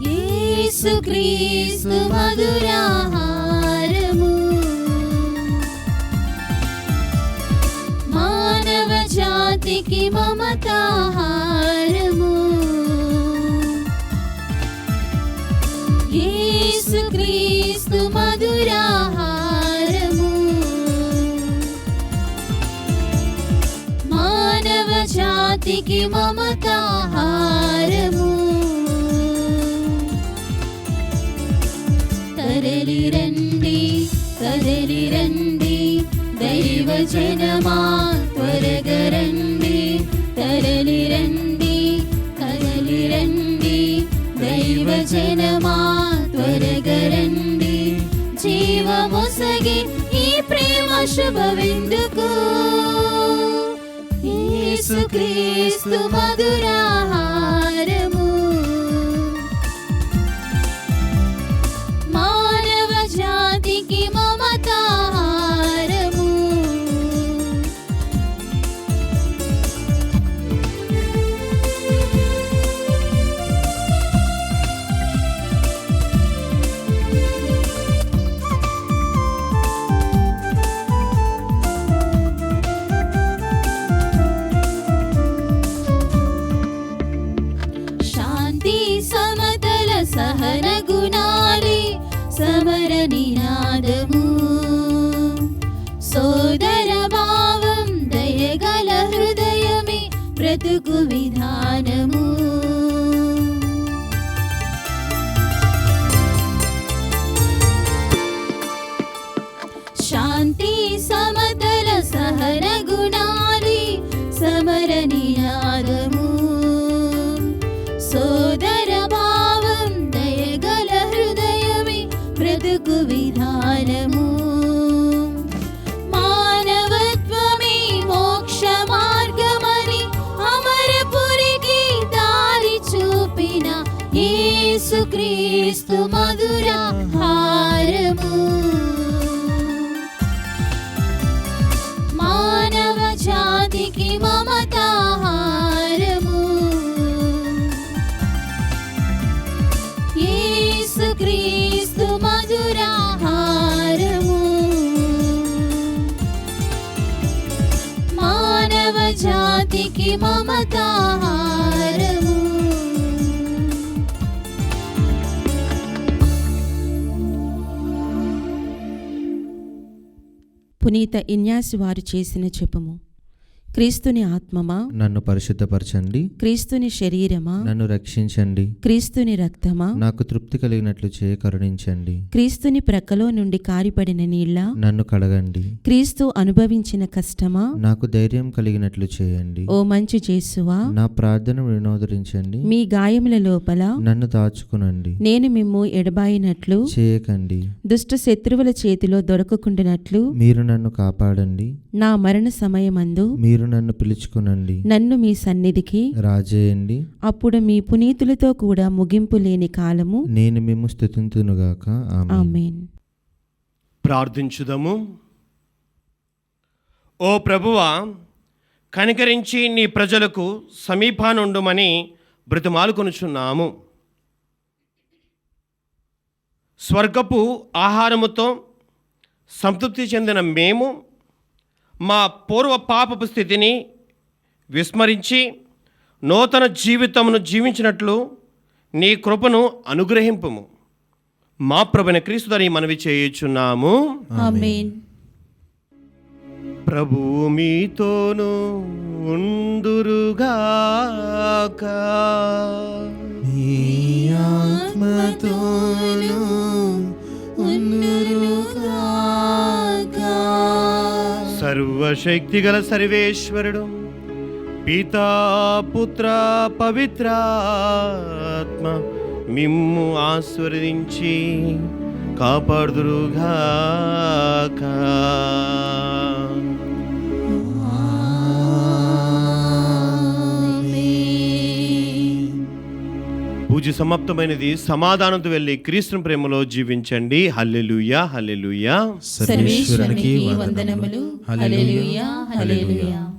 యేసుక్రీస్తు మధురాహారము, మానవ జాతికి మమతాహారము. యేసుక్రీస్తు మధురాహారము, మానవ జాతికి మమతాహారము. కదలిరండి కదలిరండి దైవ జనమా త్వరగా రండి. కదలిరండి కదలిరండి దైవ జనమా త్వరగా రండి. జీవమొసగి ఈ ప్రేమ శుభవిందుకు యేసుక్రీస్తు మధురాహారము, మానవ జాతికి మమతాహారము. శాంతి సమతల సహన గుణాలి సమర నినాదము. సోదర భావం దయగల హృదయమే బ్రతుకు విధానము. శాంతి సమతల సహన గుణాలి సమర నినాదము. సోదర భావం దయగల హృదయమే బ్రతుకు విధానము. మానవత్వమే మోక్ష మార్గమని అమరపురికి దారి చూపిన యేసుక్రీస్తు మధురాహారము, మానవ జాతికి మమతాహారము. యేసుక్రీస్తు మధురాహారము, మానవ జాతికి మమతాహారము. పునీత ఇన్యాసి వారు చేసిన జపము. క్రీస్తుని ఆత్మమా నన్ను పరిశుద్ధపరచండి. క్రీస్తుని శరీరమా నన్ను రక్షించండి. క్రీస్తుని రక్తమా నాకు తృప్తి కలిగినట్లు చేయ కరుణించండి. క్రీస్తుని ప్రక్కలో నుండి కారిపడిన నీళ్ళ నన్ను కడగండి. క్రీస్తు అనుభవించిన కష్టమా నాకు ధైర్యం కలిగినట్లు చేయండి. ఓ మంచి యేసువా నా ప్రార్థన వినోదరించండి. మీ గాయముల లోపల నన్ను దాచుకునండి. నేను మిమ్ము ఎడబాయినట్లు చేయకండి. దుష్ట శత్రువుల చేతిలో దొరకకుండానట్లు మీరు నన్ను కాపాడండి. నా మరణ సమయమందు మీరు నన్ను పిలుచుకునండి. నన్ను మీ సన్నిధికి రాజేయండి. అప్పుడు మీ పునీతులతో కూడా ముగింపు లేని కాలము నేను మేము స్తుతింతునుగాక. ఆమేన్. ఆమేన్. ప్రార్థించుదము. ఓ ప్రభువా, కనికరించి నీ ప్రజలకు సమీపానుండుమని బ్రతిమాలుకొనుచున్నాము. స్వర్గపు ఆహారముతో సంతృప్తి చెందిన మేము మా పూర్వ పాపపు స్థితిని విస్మరించి నూతన జీవితమును జీవించినట్లు నీ కృపను అనుగ్రహింపుము. మా ప్రభువైన క్రీస్తు ద్వారా ఈ మనవి చేయుచున్నాము. ఆమేన్. ప్రభువు మీతోను ఉందురుగాక. మీ ఆత్మతోను సర్వశక్తిగల సర్వేశ్వరుడు పితా పుత్ర పవిత్రాత్మ మిమ్ము ఆశీర్వదించి కాపాడుదురుగాక. పూజ సమాప్తమైనది. సమాధానంతో వెళ్ళి క్రీస్తుని ప్రేమలో జీవించండి. హల్లెలూయా, హల్లెలూయా. సర్వేశ్వరునికి వందనములు. హల్లెలూయా, హల్లెలూయా.